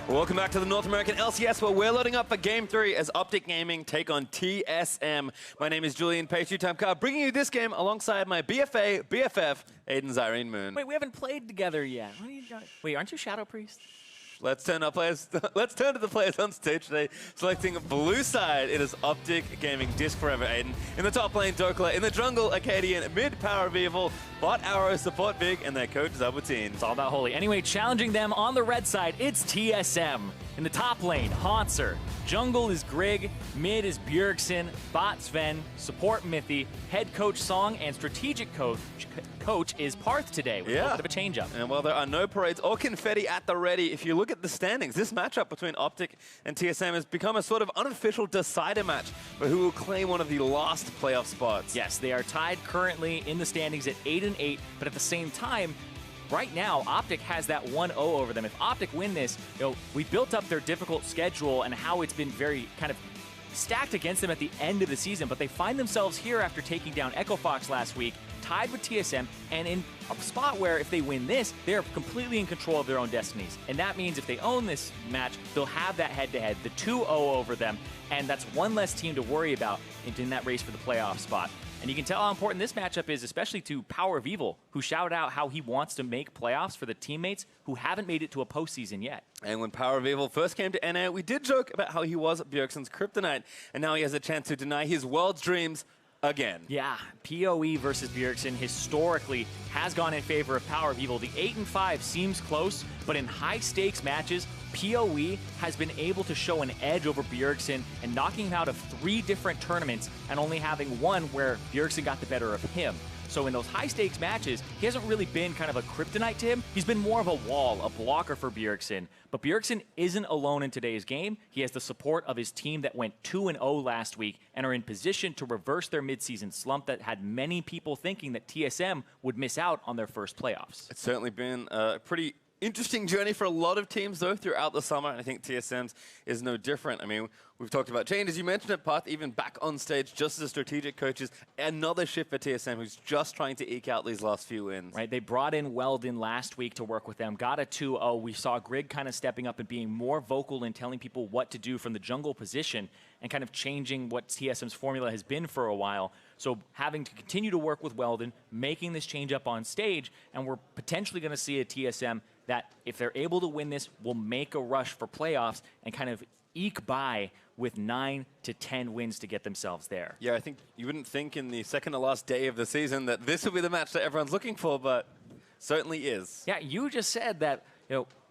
Welcome back to the North American LCS, where we're loading up for Game 3 as OpTic Gaming take on TSM. My name is Julian Page2Timecard, bringing you this game alongside my BFA, BFF, Aiden Zyrene Moon. Wait, we haven't played together yet. What are you doing? Wait, aren't you Shadow Priest? Let's turn our players. Let's turn to the players on stage today. Selecting blue side, it is OpTic Gaming. Disc forever, Aiden. In the top lane, Dokla. In the jungle, Acadian. Mid, Power of Evil. Bot, Arrow, support Big, and their coach, Zabuteen. It's all about Holy. Anyway, challenging them on the red side, it's TSM. In the top lane, Haunter. Jungle is Grig. Mid is Bjergsen. Bot Sven. Support Mithy. Head coach Song. And strategic coach is Parth today with a little bit of a change-up. And while there are no parades or confetti at the ready, if you look at the standings, this matchup between OpTic and TSM has become a sort of unofficial decider match for who will claim one of the last playoff spots. Yes, they are tied currently in the standings at 8-8, but at the same time, right now, OpTic has that 1-0 over them. If OpTic win this, we built up their difficult schedule and how it's been very kind of stacked against them at the end of the season, but they find themselves here after taking down Echo Fox last week, tied with TSM, and in a spot where if they win this, they're completely in control of their own destinies. And that means if they own this match, they'll have that head-to-head, the 2-0 over them, and that's one less team to worry about in that race for the playoff spot. And you can tell how important this matchup is, especially to Power of Evil, who shouted out how he wants to make playoffs for the teammates who haven't made it to a postseason yet. And when Power of Evil first came to NA, we did joke about how he was Bjergsen's kryptonite, and now he has a chance to deny his wildest dreams again. Yeah, PoE versus Bjergsen historically has gone in favor of Power of Evil. The 8-5 seems close, but in high-stakes matches, PoE has been able to show an edge over Bjergsen and knocking him out of 3 different tournaments and only having one where Bjergsen got the better of him. So in those high-stakes matches, he hasn't really been kind of a kryptonite to him. He's been more of a wall, a blocker for Bjergsen. But Bjergsen isn't alone in today's game. He has the support of his team that went 2-0 last week and are in position to reverse their midseason slump that had many people thinking that TSM would miss out on their first playoffs. It's certainly been a pretty interesting journey for a lot of teams, though, throughout the summer, and I think TSM's is no different. I mean, we've talked about changes. You mentioned it, Parth, even back on stage, just as strategic coaches. Another shift for TSM, who's just trying to eke out these last few wins. Right, they brought in Weldon last week to work with them, got a 2-0. We saw Grig kind of stepping up and being more vocal in telling people what to do from the jungle position and kind of changing what TSM's formula has been for a while. So having to continue to work with Weldon, making this change up on stage, and we're potentially going to see a TSM that, if they're able to win this, will make a rush for playoffs and kind of eke by with 9 to 10 wins to get themselves there. Yeah, I think you wouldn't think in the second to last day of the season that this would be the match that everyone's looking for, but certainly is. Yeah, you just said that,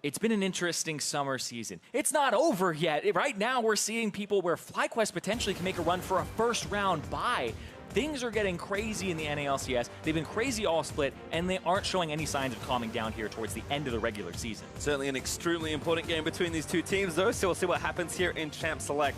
it's been an interesting summer season. It's not over yet. Right now, we're seeing people where FlyQuest potentially can make a run for a first round bye. Things are getting crazy in the NALCS. They've been crazy all split, and they aren't showing any signs of calming down here towards the end of the regular season. Certainly an extremely important game between these two teams, though, so we'll see what happens here in Champ Select.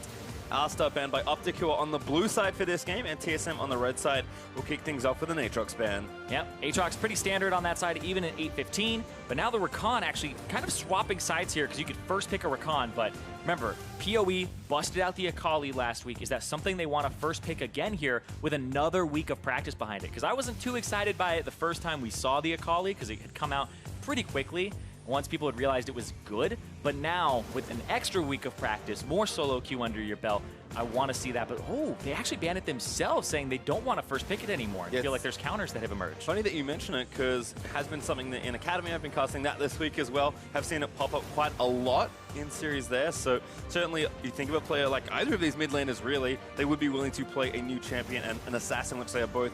R-Star banned by OpTic, who are on the blue side for this game, and TSM on the red side will kick things off with an Aatrox ban. Yep, Aatrox pretty standard on that side, even at 8-15, but now the Rakan actually kind of swapping sides here because you could first pick a Rakan, but remember, PoE busted out the Akali last week. Is that something they want to first pick again here with another week of practice behind it? Because I wasn't too excited by it the first time we saw the Akali because it had come out pretty quickly once people had realized it was good, but now with an extra week of practice, more solo queue under your belt, I want to see that. But they actually banned it themselves, saying they don't want to first pick it anymore. I feel like there's counters that have emerged. Funny that you mention it, because it has been something that in Academy I've been casting that this week as well. Have seen it pop up quite a lot in series there. So certainly you think of a player like either of these mid laners, really, they would be willing to play a new champion and an assassin, which they are both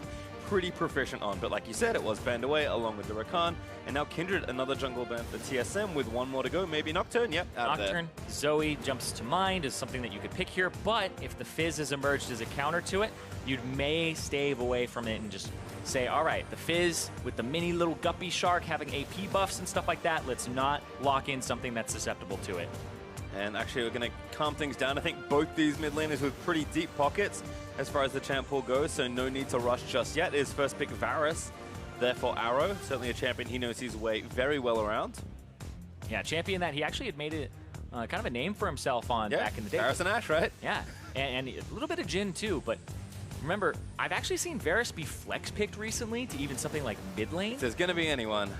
pretty proficient on. But like you said, it was banned away along with the Rakan, and now Kindred, another jungle ban for TSM with one more to go. Maybe Nocturne, yep, out Nocturne, there. Zoe jumps to mind as something that you could pick here, but if the Fizz has emerged as a counter to it, you may stave away from it and just say, all right, the Fizz with the mini little guppy shark having AP buffs and stuff like that, let's not lock in something that's susceptible to it. And actually, we're going to calm things down. I think both these mid laners with pretty deep pockets as far as the champ pool goes, so no need to rush just yet. His first pick, Varus, therefore Arrow, certainly a champion he knows his way very well around. Yeah, champion that he actually had made it kind of a name for himself on back in the day. Varus and Ashe, right? Yeah, and a little bit of Jhin too, but remember, I've actually seen Varus be flex picked recently to even something like mid lane. If there's going to be anyone,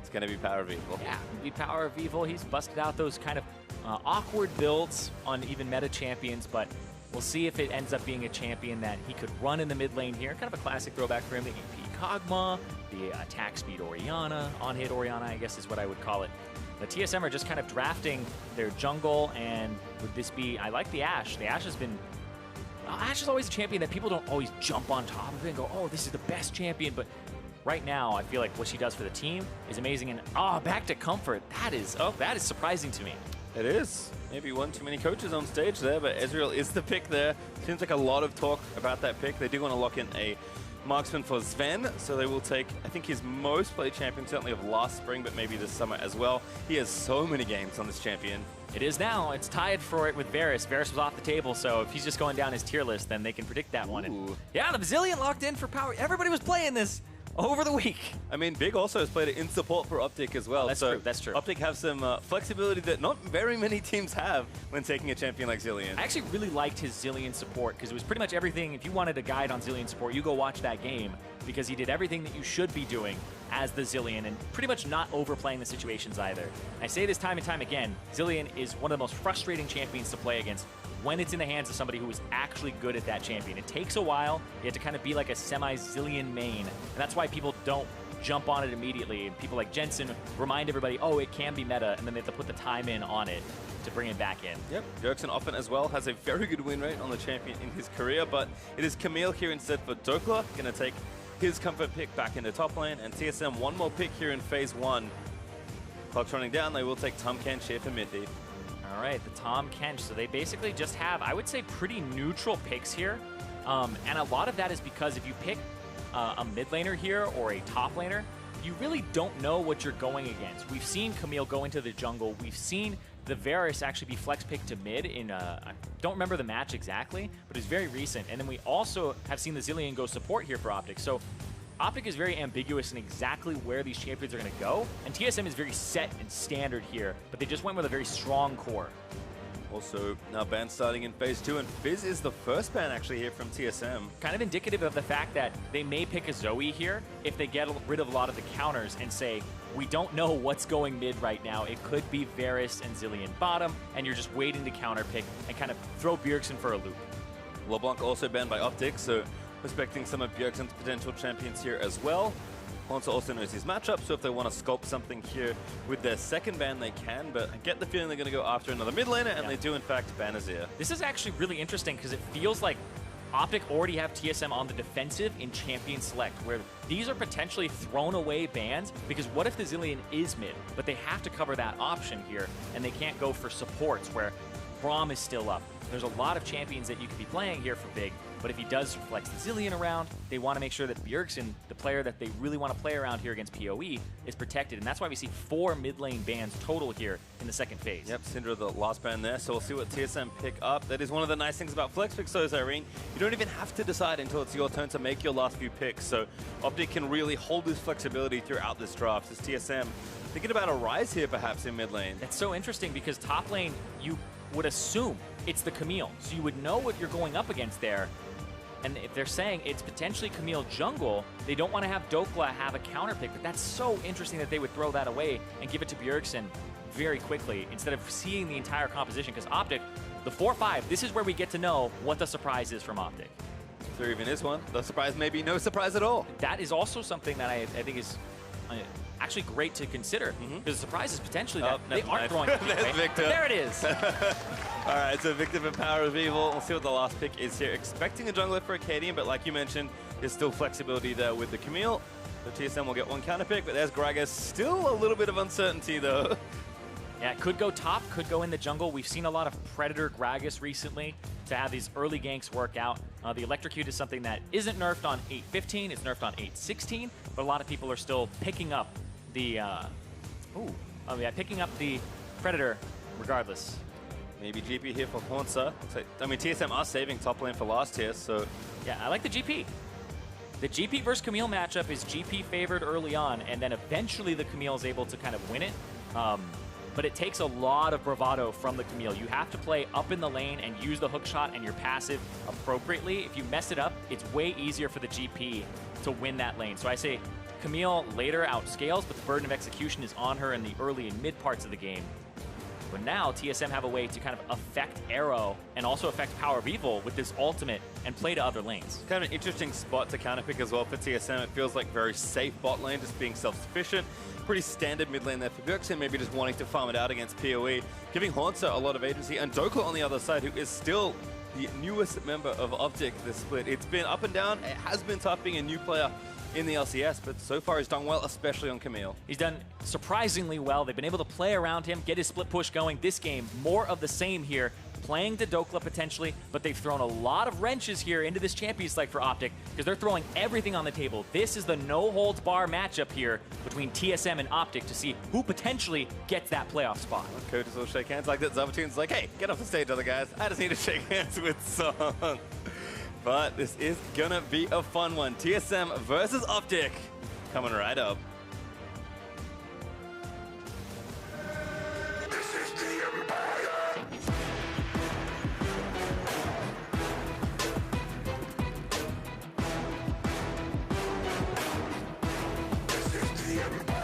it's going to be Power of Evil. Yeah, be Power of Evil. He's busted out those kind of awkward builds on even meta champions, but we'll see if it ends up being a champion that he could run in the mid lane here. Kind of a classic throwback for him, the EP Kog'Maw, the attack speed Orianna, on-hit Orianna, I guess is what I would call it. The TSM are just kind of drafting their jungle, and would this be, I like the Ashe. The Ashe has been, Ashe is always a champion that people don't always jump on top of it and go, oh, this is the best champion, but right now, I feel like what she does for the team is amazing, and back to comfort. That is surprising to me. It is. Maybe one too many coaches on stage there, but Ezreal is the pick there. Seems like a lot of talk about that pick. They do want to lock in a marksman for Sven, so they will take, I think, his most played champion, certainly of last spring, but maybe this summer as well. He has so many games on this champion. It is now. It's tied for it with Varus. Varus was off the table, so if he's just going down his tier list, then they can predict that one. And yeah, the Bazillion locked in for power. Everybody was playing this over the week. I mean, Big also has played it in support for OpTic as well. That's true. That's true. OpTic have some flexibility that not very many teams have when taking a champion like Zilean. I actually really liked his Zilean support because it was pretty much everything. If you wanted a guide on Zilean support, you go watch that game because he did everything that you should be doing as the Zilean and pretty much not overplaying the situations either. I say this time and time again, Zilean is one of the most frustrating champions to play against when it's in the hands of somebody who is actually good at that champion. It takes a while. You have to kind of be like a semi-Zilean main, and that's why people don't jump on it immediately. And people like Jensen remind everybody, oh, it can be meta, and then they have to put the time in on it to bring it back in. Yep, Bjergsen often as well has a very good win rate on the champion in his career, but it is Camille here instead for Dokla, going to take his comfort pick back into top lane, and TSM one more pick here in phase 1. Clock's running down, they will take Tahm Kench here for Mithy. All right, the Tahm Kench. So they basically just have, I would say, pretty neutral picks here. And a lot of that is because if you pick a mid laner here or a top laner, you really don't know what you're going against. We've seen Camille go into the jungle. We've seen the Varus actually be flex picked to mid in, I don't remember the match exactly, but it's very recent. And then we also have seen the Zilean go support here for OpTic. So OpTic is very ambiguous in exactly where these champions are going to go, and TSM is very set and standard here, but they just went with a very strong core. Also, now ban starting in phase 2, and Fizz is the first ban actually here from TSM. Kind of indicative of the fact that they may pick a Zoe here if they get rid of a lot of the counters and say, we don't know what's going mid right now. It could be Varus and Zilean bottom, and you're just waiting to counter pick and kind of throw Bjergsen for a loop. LeBlanc also banned by OpTic, so respecting some of Bjergsen's potential champions here as well. Hansa also knows his matchup, so if they want to sculpt something here with their second ban, they can, but I get the feeling they're going to go after another mid laner, and they do, in fact, ban Azir. This is actually really interesting because it feels like OpTic already have TSM on the defensive in Champion Select, where these are potentially thrown away bans, because what if the Zilean is mid, but they have to cover that option here, and they can't go for supports, where Braum is still up. There's a lot of champions that you could be playing here for Big, but if he does flex the Zilean around, they want to make sure that Bjergsen, the player that they really want to play around here against PoE, is protected. And that's why we see 4 mid lane bans total here in the second phase. Yep, Syndra the last ban there, so we'll see what TSM pick up. That is one of the nice things about flex picks, though, Irene. You don't even have to decide until it's your turn to make your last few picks, so OpTic can really hold this flexibility throughout this draft. As TSM thinking about a rise here, perhaps, in mid lane. That's so interesting because top lane, you would assume it's the Camille, so you would know what you're going up against there. And if they're saying it's potentially Camille jungle, they don't want to have Dokla have a counter pick, but that's so interesting that they would throw that away and give it to Bjergsen very quickly instead of seeing the entire composition, because OpTic, the 4-5, this is where we get to know what the surprise is from OpTic. If there even is one, the surprise may be no surprise at all. That is also something that I think is actually great to consider, because the surprise is potentially that they aren't throwing it away. Victor. There it is. All right, so Victor for Power of Evil. We'll see what the last pick is here. Expecting a jungler for Acadian, but like you mentioned, there's still flexibility there with the Camille. So TSM will get one counter pick, but there's Gragas. Still a little bit of uncertainty, though. Yeah, it could go top, could go in the jungle. We've seen a lot of Predator Gragas recently to have these early ganks work out. The Electrocute is something that isn't nerfed on 8.15, it's nerfed on 8.16, but a lot of people are still picking up the, picking up the Predator regardless. Maybe GP here for Hansa. I mean, TSM are saving top lane for last here, so... Yeah, I like the GP. The GP versus Camille matchup is GP favored early on, and then eventually the Camille is able to kind of win it. But it takes a lot of bravado from the Camille. You have to play up in the lane and use the hook shot and your passive appropriately. If you mess it up, it's way easier for the GP to win that lane. So I say Camille later outscales, but the burden of execution is on her in the early and mid parts of the game. But now TSM have a way to kind of affect Arrow and also affect Power of Evil with this ultimate and play to other lanes. Kind of an interesting spot to counterpick as well for TSM. It feels like very safe bot lane, just being self-sufficient. Pretty standard mid lane there for Bjergsen, maybe just wanting to farm it out against PoE, giving Haunter a lot of agency. And Dokla on the other side, who is still the newest member of OpTic this split. It's been up and down. It has been tough being a new player in the LCS, but so far he's done well, especially on Camille. He's done surprisingly well. They've been able to play around him, get his split push going. This game, more of the same here, playing to Dokla potentially, but they've thrown a lot of wrenches here into this Champions League for OpTic because they're throwing everything on the table. This is the no-holds-bar matchup here between TSM and OpTic to see who potentially gets that playoff spot. Coaches will shake hands like that. Zabatun's like, hey, get off the stage, other guys. I just need to shake hands with Song. But this is gonna be a fun one. TSM versus OpTic coming right up. This is the Empire. This is the Empire.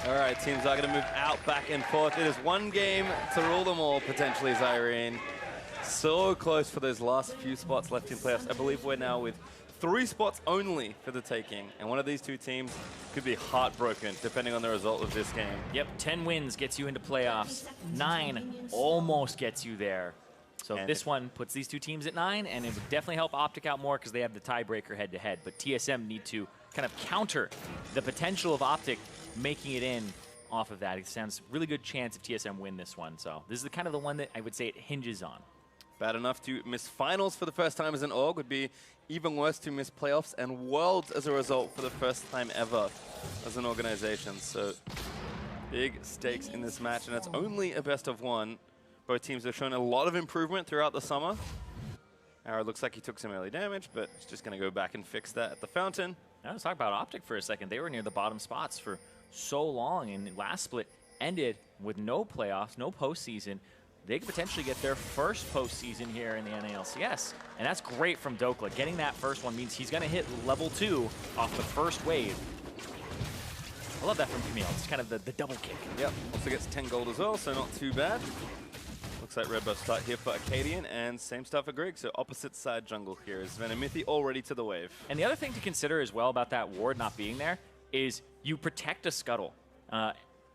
All right, teams are going to move out, back and forth. It is one game to rule them all, potentially, Zyrene. So close for those last few spots left in playoffs. I believe we're now with 3 spots only for the taking. And one of these two teams could be heartbroken, depending on the result of this game. Yep, 10 wins gets you into playoffs. 9 almost gets you there. So this one puts these two teams at 9, and it would definitely help OpTic out more because they have the tiebreaker head-to-head. But TSM need to kind of counter the potential of OpTic making it in off of that. It sounds really good chance if TSM win this one. So this is the kind of the one that I would say it hinges on. Bad enough to miss finals for the first time as an org would be even worse to miss playoffs and worlds as a result for the first time ever as an organization. So big stakes in this match, and it's only a best of 1. Both teams have shown a lot of improvement throughout the summer. Arrow looks like he took some early damage, but he's just going to go back and fix that at the fountain. Now let's talk about OpTic for a second. They were near the bottom spots for so long, and last split ended with no playoffs, no postseason. They could potentially get their first postseason here in the NALCS, and that's great from Dokla. Getting that first one means he's going to hit level 2 off the first wave. I love that from Camille. It's kind of the double kick. Yep, also gets 10 gold as well, so not too bad. Looks like red buff start here for Acadian, and same stuff for Greg, so opposite side jungle here is Venomithi already to the wave. And the other thing to consider as well about that ward not being there is you protect a scuttle.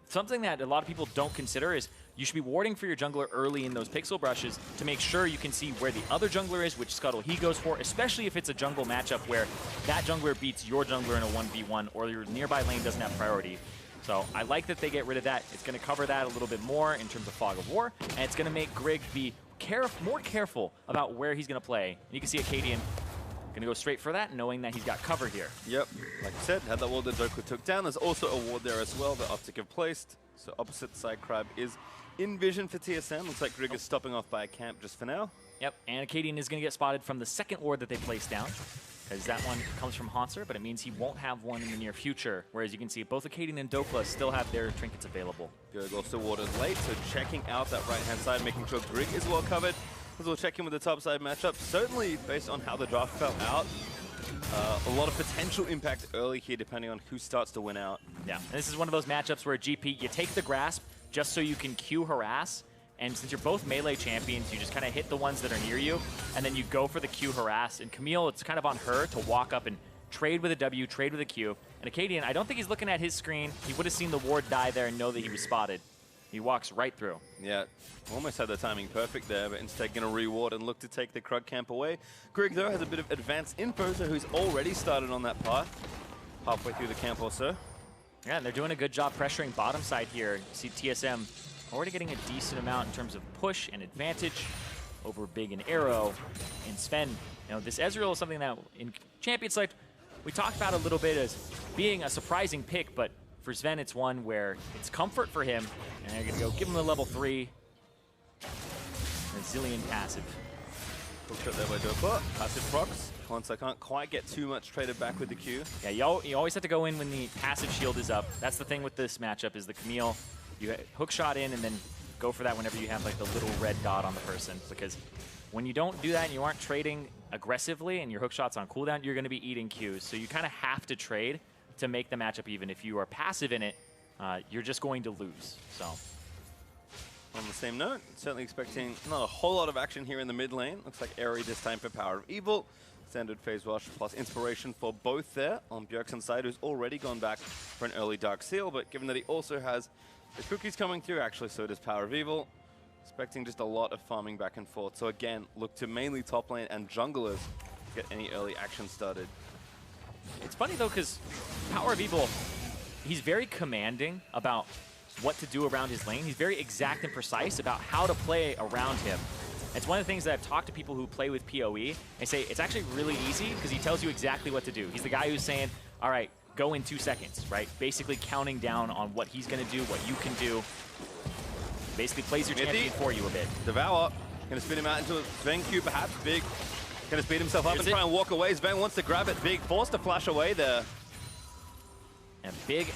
Something that a lot of people don't consider is you should be warding for your jungler early in those pixel brushes to make sure you can see where the other jungler is, which scuttle he goes for, especially if it's a jungle matchup where that jungler beats your jungler in a 1v1 or your nearby lane doesn't have priority. So I like that they get rid of that. It's going to cover that a little bit more in terms of Fog of War, and it's going to make Greg be more careful about where he's going to play. And you can see Acadian going to go straight for that, knowing that he's got cover here. Yep, like I said, had that ward that Dokla took down. There's also a ward there as well that OpTic have placed. So opposite side Crab is in vision for TSM. Looks like Greg is stopping off by a camp just for now. Yep, and Acadian is going to get spotted from the second ward that they placed down, because that one comes from Haunter, but it means he won't have one in the near future. Whereas you can see both Acadian and Dokla still have their trinkets available. Greg also warded late, so checking out that right-hand side, making sure Greg is well covered. As we'll check in with the top side matchup. Certainly, based on how the draft fell out, a lot of potential impact early here, depending on who starts to win out. Yeah, and this is one of those matchups where GP, you take the grasp just so you can Q harass, and since you're both melee champions, you just kind of hit the ones that are near you, and then you go for the Q harass. And Camille, it's kind of on her to walk up and trade with a W, trade with a Q. And Acadian, I don't think he's looking at his screen. He would have seen the ward die there and know that he was spotted. He walks right through. Yeah, almost had the timing perfect there, but instead going to reward and look to take the Krug camp away. Greg, though, has a bit of advanced info, so who's already started on that path, halfway through the camp or so. Yeah, and they're doing a good job pressuring bottom side here. You see TSM already getting a decent amount in terms of push and advantage over Big and Arrow. And Sven, you know, this Ezreal is something that in Champions League we talked about a little bit as being a surprising pick, but for Sven, it's one where it's comfort for him, and they're going to go give him a level 3. Zillion passive. Hook shot there by Dokla. Passive procs. Once I can't quite get too much traded back with the Q. Yeah, you always have to go in when the passive shield is up. That's the thing with this matchup is the Camille. You hook shot in and then go for that whenever you have like the little red dot on the person, because when you don't do that and you aren't trading aggressively and your hook shot's on cooldown, you're going to be eating Qs. So you kind of have to trade to make the matchup even. If you are passive in it, you're just going to lose. So on the same note, certainly expecting not a whole lot of action here in the mid lane. Looks like Airy this time for Power of Evil. Standard phase rush plus inspiration for both there on Bjergsen's side, who's already gone back for an early Dark Seal, but given that he also has the cookies coming through, actually, so does Power of Evil. Expecting just a lot of farming back and forth. So again, look to mainly top lane and junglers to get any early action started. It's funny though, because Power of Evil, he's very commanding about what to do around his lane. He's very exact and precise about how to play around him. It's one of the things that I've talked to people who play with PoE and say it's actually really easy because he tells you exactly what to do. He's the guy who's saying, all right, go in 2 seconds, right? Basically counting down on what he's going to do, what you can do. Basically plays your champion for you a bit. Devour, going to spin him out into a Sven Q perhaps. Big, going to speed himself up and try and walk away. Sven wants to grab it. Big, forced to flash away there. And Big,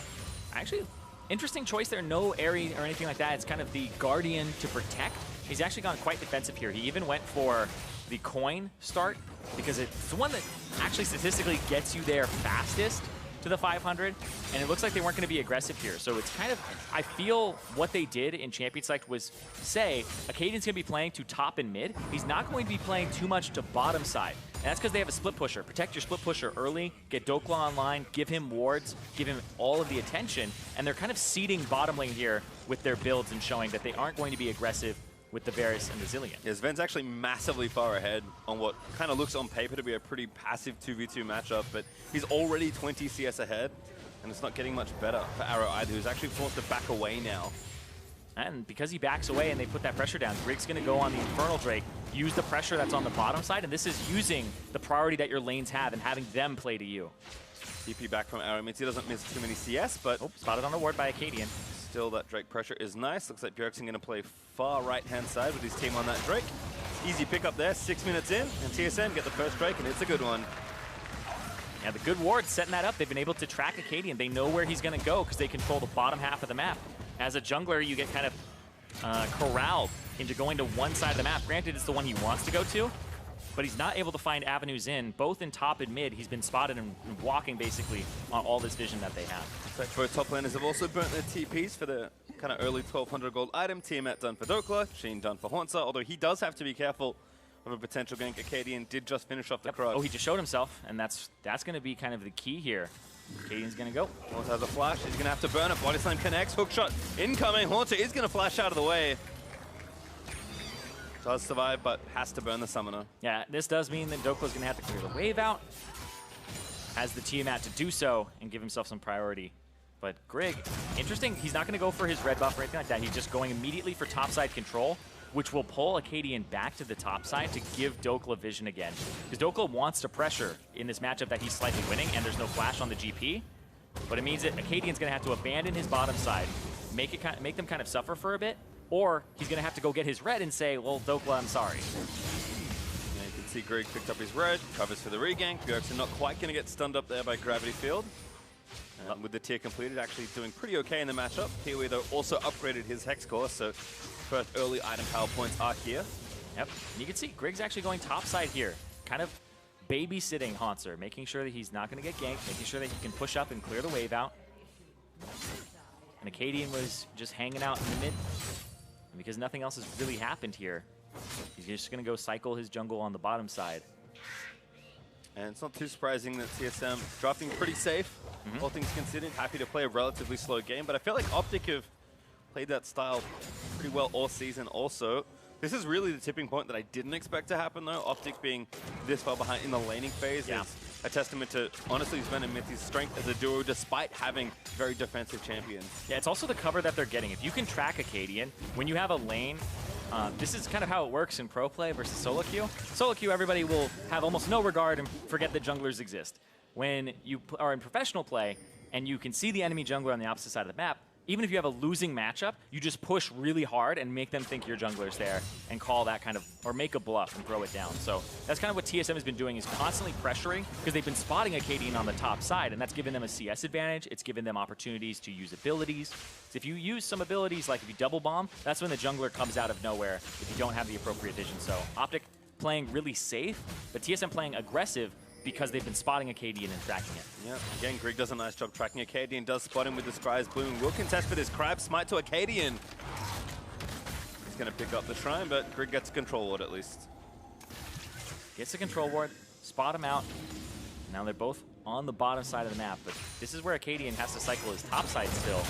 actually, interesting choice there. No Airy or anything like that. It's kind of the Guardian to protect. He's actually gone quite defensive here. He even went for the coin start because it's the one that actually statistically gets you there fastest to the 500, and it looks like they weren't going to be aggressive here. So it's kind of, I feel what they did in Champion Select was say, Acadian's going to be playing to top and mid. He's not going to be playing too much to bottom side. And that's because they have a split pusher. Protect your split pusher early, get Dokla online, give him wards, give him all of the attention, and they're kind of seeding bottom lane here with their builds and showing that they aren't going to be aggressive with the Varus and the Zillion. Yeah, Sven's actually massively far ahead on what kind of looks on paper to be a pretty passive 2v2 matchup, but he's already 20 CS ahead, and it's not getting much better for Arrow either, who's actually forced to back away now. And because he backs away and they put that pressure down, Grig's going to go on the Infernal Drake, use the pressure that's on the bottom side, and this is using the priority that your lanes have and having them play to you. TP back from Arrow means he doesn't miss too many CS, but spotted on a ward by Acadian. Still, that Drake pressure is nice. Looks like Bjergsen going to play far right-hand side with his team on that Drake. Easy pickup there, 6 minutes in, and TSM get the first Drake, and it's a good one. Yeah, the good ward setting that up. They've been able to track Acadian. They know where he's going to go because they control the bottom half of the map. As a jungler, you get kind of corralled into going to one side of the map. Granted, it's the one he wants to go to, but he's not able to find avenues in, both in top and mid. He's been spotted and walking basically on all this vision that they have. Both top laners have also burnt their TPs for the kind of early 1200 gold item. Tiamat done for Dokla, Sheen done for Hauntzer, although he does have to be careful of a potential gank. Acadian did just finish off the Krug. Oh, he just showed himself, and that's going to be kind of the key here. Acadian's going to go. Haunter has a flash, he's going to have to burn it. Body slam connects, hook shot incoming. Haunter is going to flash out of the way. Does survive, but has to burn the summoner. Yeah, this does mean that Dokla's going to have to clear the wave out. Has the Tiamat to do so and give himself some priority. But Grig, interesting, he's not going to go for his red buff or anything like that. He's just going immediately for topside control, which will pull Acadian back to the top side to give Dokla vision again. Because Dokla wants to pressure in this matchup that he's slightly winning, and there's no flash on the GP. But it means that Acadian's going to have to abandon his bottom side, make them kind of suffer for a bit, or he's going to have to go get his red and say, well, Dokla, I'm sorry. Yeah, you can see Grig picked up his red, covers for the regank. Bjergsen not quite going to get stunned up there by Gravity Field. With the tier completed, actually doing pretty okay in the matchup. PoE, though, also upgraded his Hex Core, so first early item power points are here. Yep, and you can see Grig's actually going topside here, kind of babysitting Hauntzer, making sure that he's not going to get ganked, making sure that he can push up and clear the wave out. And Acadian was just hanging out in the mid, and because nothing else has really happened here, he's just going to go cycle his jungle on the bottom side. And it's not too surprising that TSM drafting pretty safe, all things considered, happy to play a relatively slow game, but I feel like OpTic have played that style pretty well all season also. This is really the tipping point that I didn't expect to happen though. OpTic being this far behind in the laning phase is a testament to, honestly, Sven and Mithy's strength as a duo despite having very defensive champions. Yeah, it's also the cover that they're getting. If you can track Acadian, when you have a lane, this is kind of how it works in pro play versus solo queue. Solo queue, everybody will have almost no regard and forget that junglers exist. When you are in professional play and you can see the enemy jungler on the opposite side of the map, even if you have a losing matchup, you just push really hard and make them think your jungler's there and call that kind of, or make a bluff and throw it down. So that's kind of what TSM has been doing, is constantly pressuring, because they've been spotting Acadian on the top side, and that's given them a CS advantage. It's given them opportunities to use abilities. So if you use some abilities, like if you double bomb, that's when the jungler comes out of nowhere if you don't have the appropriate vision. So OpTic playing really safe, but TSM playing aggressive, because they've been spotting Acadian and tracking it. Yeah, again, Grig does a nice job tracking Acadian, does spot him with the Scry's Bloom. Will contest for this Crab Smite to Acadian. He's going to pick up the Shrine, but Grig gets a control ward at least. Gets a control ward, spot him out. Now they're both on the bottom side of the map, but this is where Acadian has to cycle his top side still.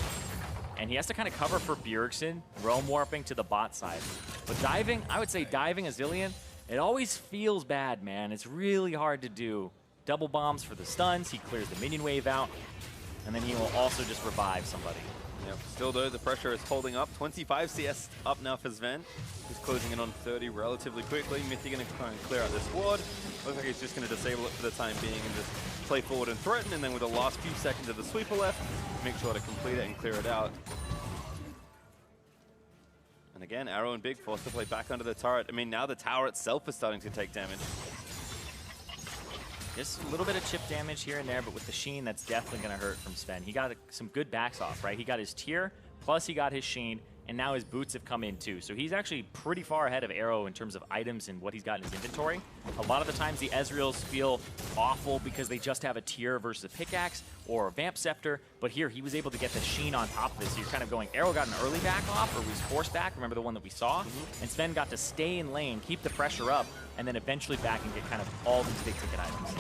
And he has to kind of cover for Bjergsen, roam warping to the bot side. But diving, I would say diving Azilian, it always feels bad, man. It's really hard to do. Double bombs for the stuns, he clears the minion wave out, and then he will also just revive somebody. Yep. Still though, the pressure is holding up. 25 CS up now for Sven. He's closing in on 30 relatively quickly. Mythy going to try and clear out this ward. Looks like he's just going to disable it for the time being and just play forward and threaten, and then with the last few seconds of the sweeper left, make sure to complete it and clear it out. And again, Arrow and Big forced to play back under the turret. I mean, now the tower itself is starting to take damage. Just a little bit of chip damage here and there, but with the Sheen, that's definitely going to hurt from Sven. He got some good backs off, right? He got his tier, plus he got his Sheen, and now his boots have come in too. So he's actually pretty far ahead of Arrow in terms of items and what he's got in his inventory. A lot of the times the Ezreals feel awful because they just have a tier versus a pickaxe or a Vamp Scepter, but here he was able to get the Sheen on top of this. So you're kind of going, Arrow got an early back off, or was forced back, remember the one that we saw? And Sven got to stay in lane, keep the pressure up, and then eventually back and get kind of all these big ticket items.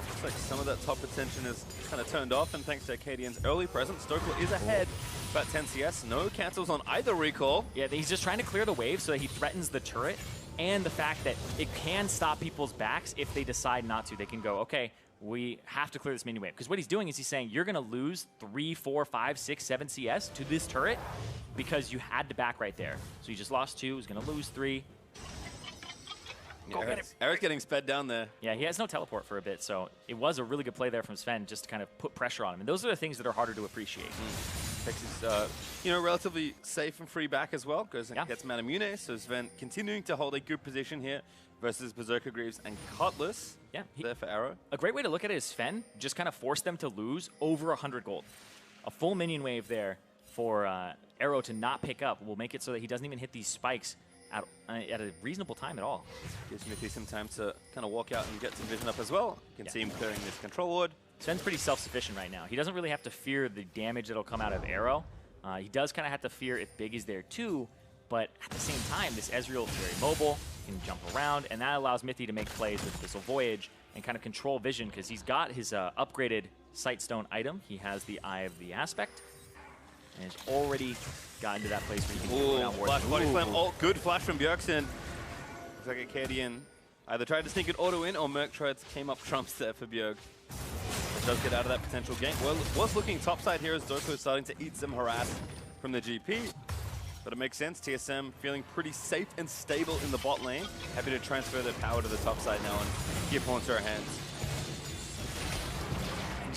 Looks like some of that top attention is kind of turned off, and thanks to Acadian's early presence, Stokel is ahead. About 10 CS, no cancels on either recall. Yeah, he's just trying to clear the wave so that he threatens the turret, and the fact that it can stop people's backs if they decide not to. They can go, okay, we have to clear this mini wave. Because what he's doing is he's saying, you're going to lose 3, 4, 5, 6, 7 CS to this turret because you had to back right there. So you just lost 2, he's going to lose 3. Yeah, Eric's getting sped down there. Yeah, he has no teleport for a bit, so it was a really good play there from Sven just to kind of put pressure on him. And those are the things that are harder to appreciate. Texas, you know, relatively safe and free back as well. Goes and gets Manamune, so Sven continuing to hold a good position here versus Berserker Greaves and Cutlass. Yeah, there for Arrow. A great way to look at it is Sven just kind of forced them to lose over 100 gold. A full minion wave there for Arrow to not pick up will make it so that he doesn't even hit these spikes at a reasonable time at all. Gives Mickey some time to kind of walk out and get some vision up as well. You can see him clearing this control ward. Sven's pretty self-sufficient right now. He doesn't really have to fear the damage that'll come out of Arrow. He does kind of have to fear if Big is there too, but at the same time, this Ezreal is very mobile, can jump around, and that allows Mithy to make plays with Abyssal Voyage and kind of control vision, because he's got his upgraded Sightstone item. He has the Eye of the Aspect, and has already gotten to that place where you can go down flash body slam. Oh, good flash from Bjergsen. Looks like Acadian either tried to sneak an auto in, or Merc came up trumps there for Bjerg. It does get out of that potential gank. Well, was looking topside here as Doko is starting to eat some harass from the GP. But it makes sense. TSM feeling pretty safe and stable in the bot lane. Happy to transfer their power to the top side now and give points to our hands.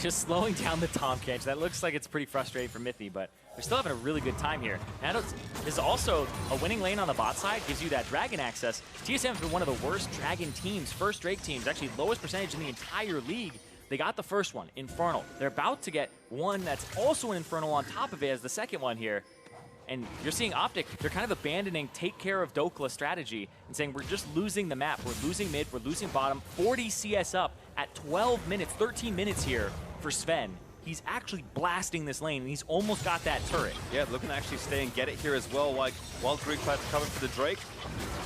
Just slowing down the Tom catch. That looks like it's pretty frustrating for Mithy, but they're still having a really good time here. And this is also a winning lane on the bot side, gives you that Dragon access. TSM has been one of the worst Dragon teams, first Drake teams, actually lowest percentage in the entire league. They got the first one, Infernal. They're about to get one that's also an Infernal on top of it as the second one here. And you're seeing OpTic, they're kind of abandoning take care of Dokla strategy and saying we're just losing the map. We're losing mid, we're losing bottom. 40 CS up at 12 minutes, 13 minutes here for Sven. He's actually blasting this lane, and he's almost got that turret. Yeah, looking to actually stay and get it here as well, while Grig tries to cover for the Drake.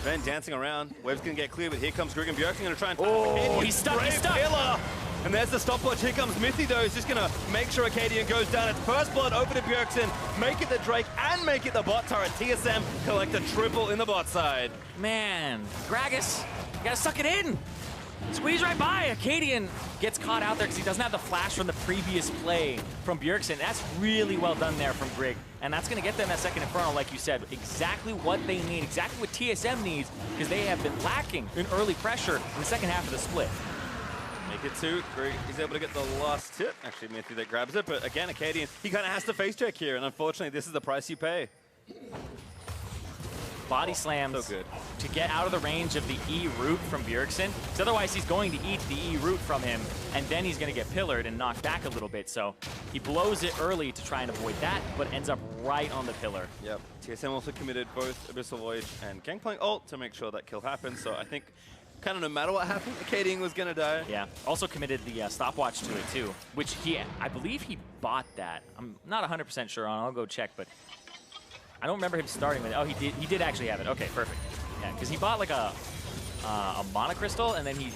Sven dancing around. Wave's going to get clear, but here comes Grig, and Bjergsen going to try and... Oh, he's stuck, he's stuck! Killer. And there's the stopwatch. Here comes Mithy, though. He's just going to make sure Acadian goes down. It's first blood over to Bjergsen. Make it the Drake and make it the bot turret. TSM collect a triple in the bot side. Man, Gragas, you gotta suck it in. Squeeze right by. Acadian gets caught out there because he doesn't have the flash from the previous play from Bjergsen. That's really well done there from Grig. And that's going to get them that second Infernal, like you said. Exactly what they need, exactly what TSM needs, because they have been lacking in early pressure in the second half of the split. Make it 2. Greg is able to get the last hit. Actually, Mithy that grabs it, but again, Acadian, he kind of has to face check here, and unfortunately, this is the price you pay. Body slams So good. to get out of the range of the E root from Bjergsen, because otherwise he's going to eat the E root from him, and then he's going to get pillared and knocked back a little bit. So he blows it early to try and avoid that, but ends up right on the pillar. Yep. TSM also committed both Abyssal Voyage and Gangplank ult to make sure that kill happened, so I think kind of no matter what happened, Acadian was going to die. Yeah, also committed the stopwatch to it too, which I believe he bought that. I'm not 100% sure on, I'll go check, but I don't remember him starting with it. Oh, he did actually have it. Okay, perfect. Yeah, because he bought like a monocrystal and then he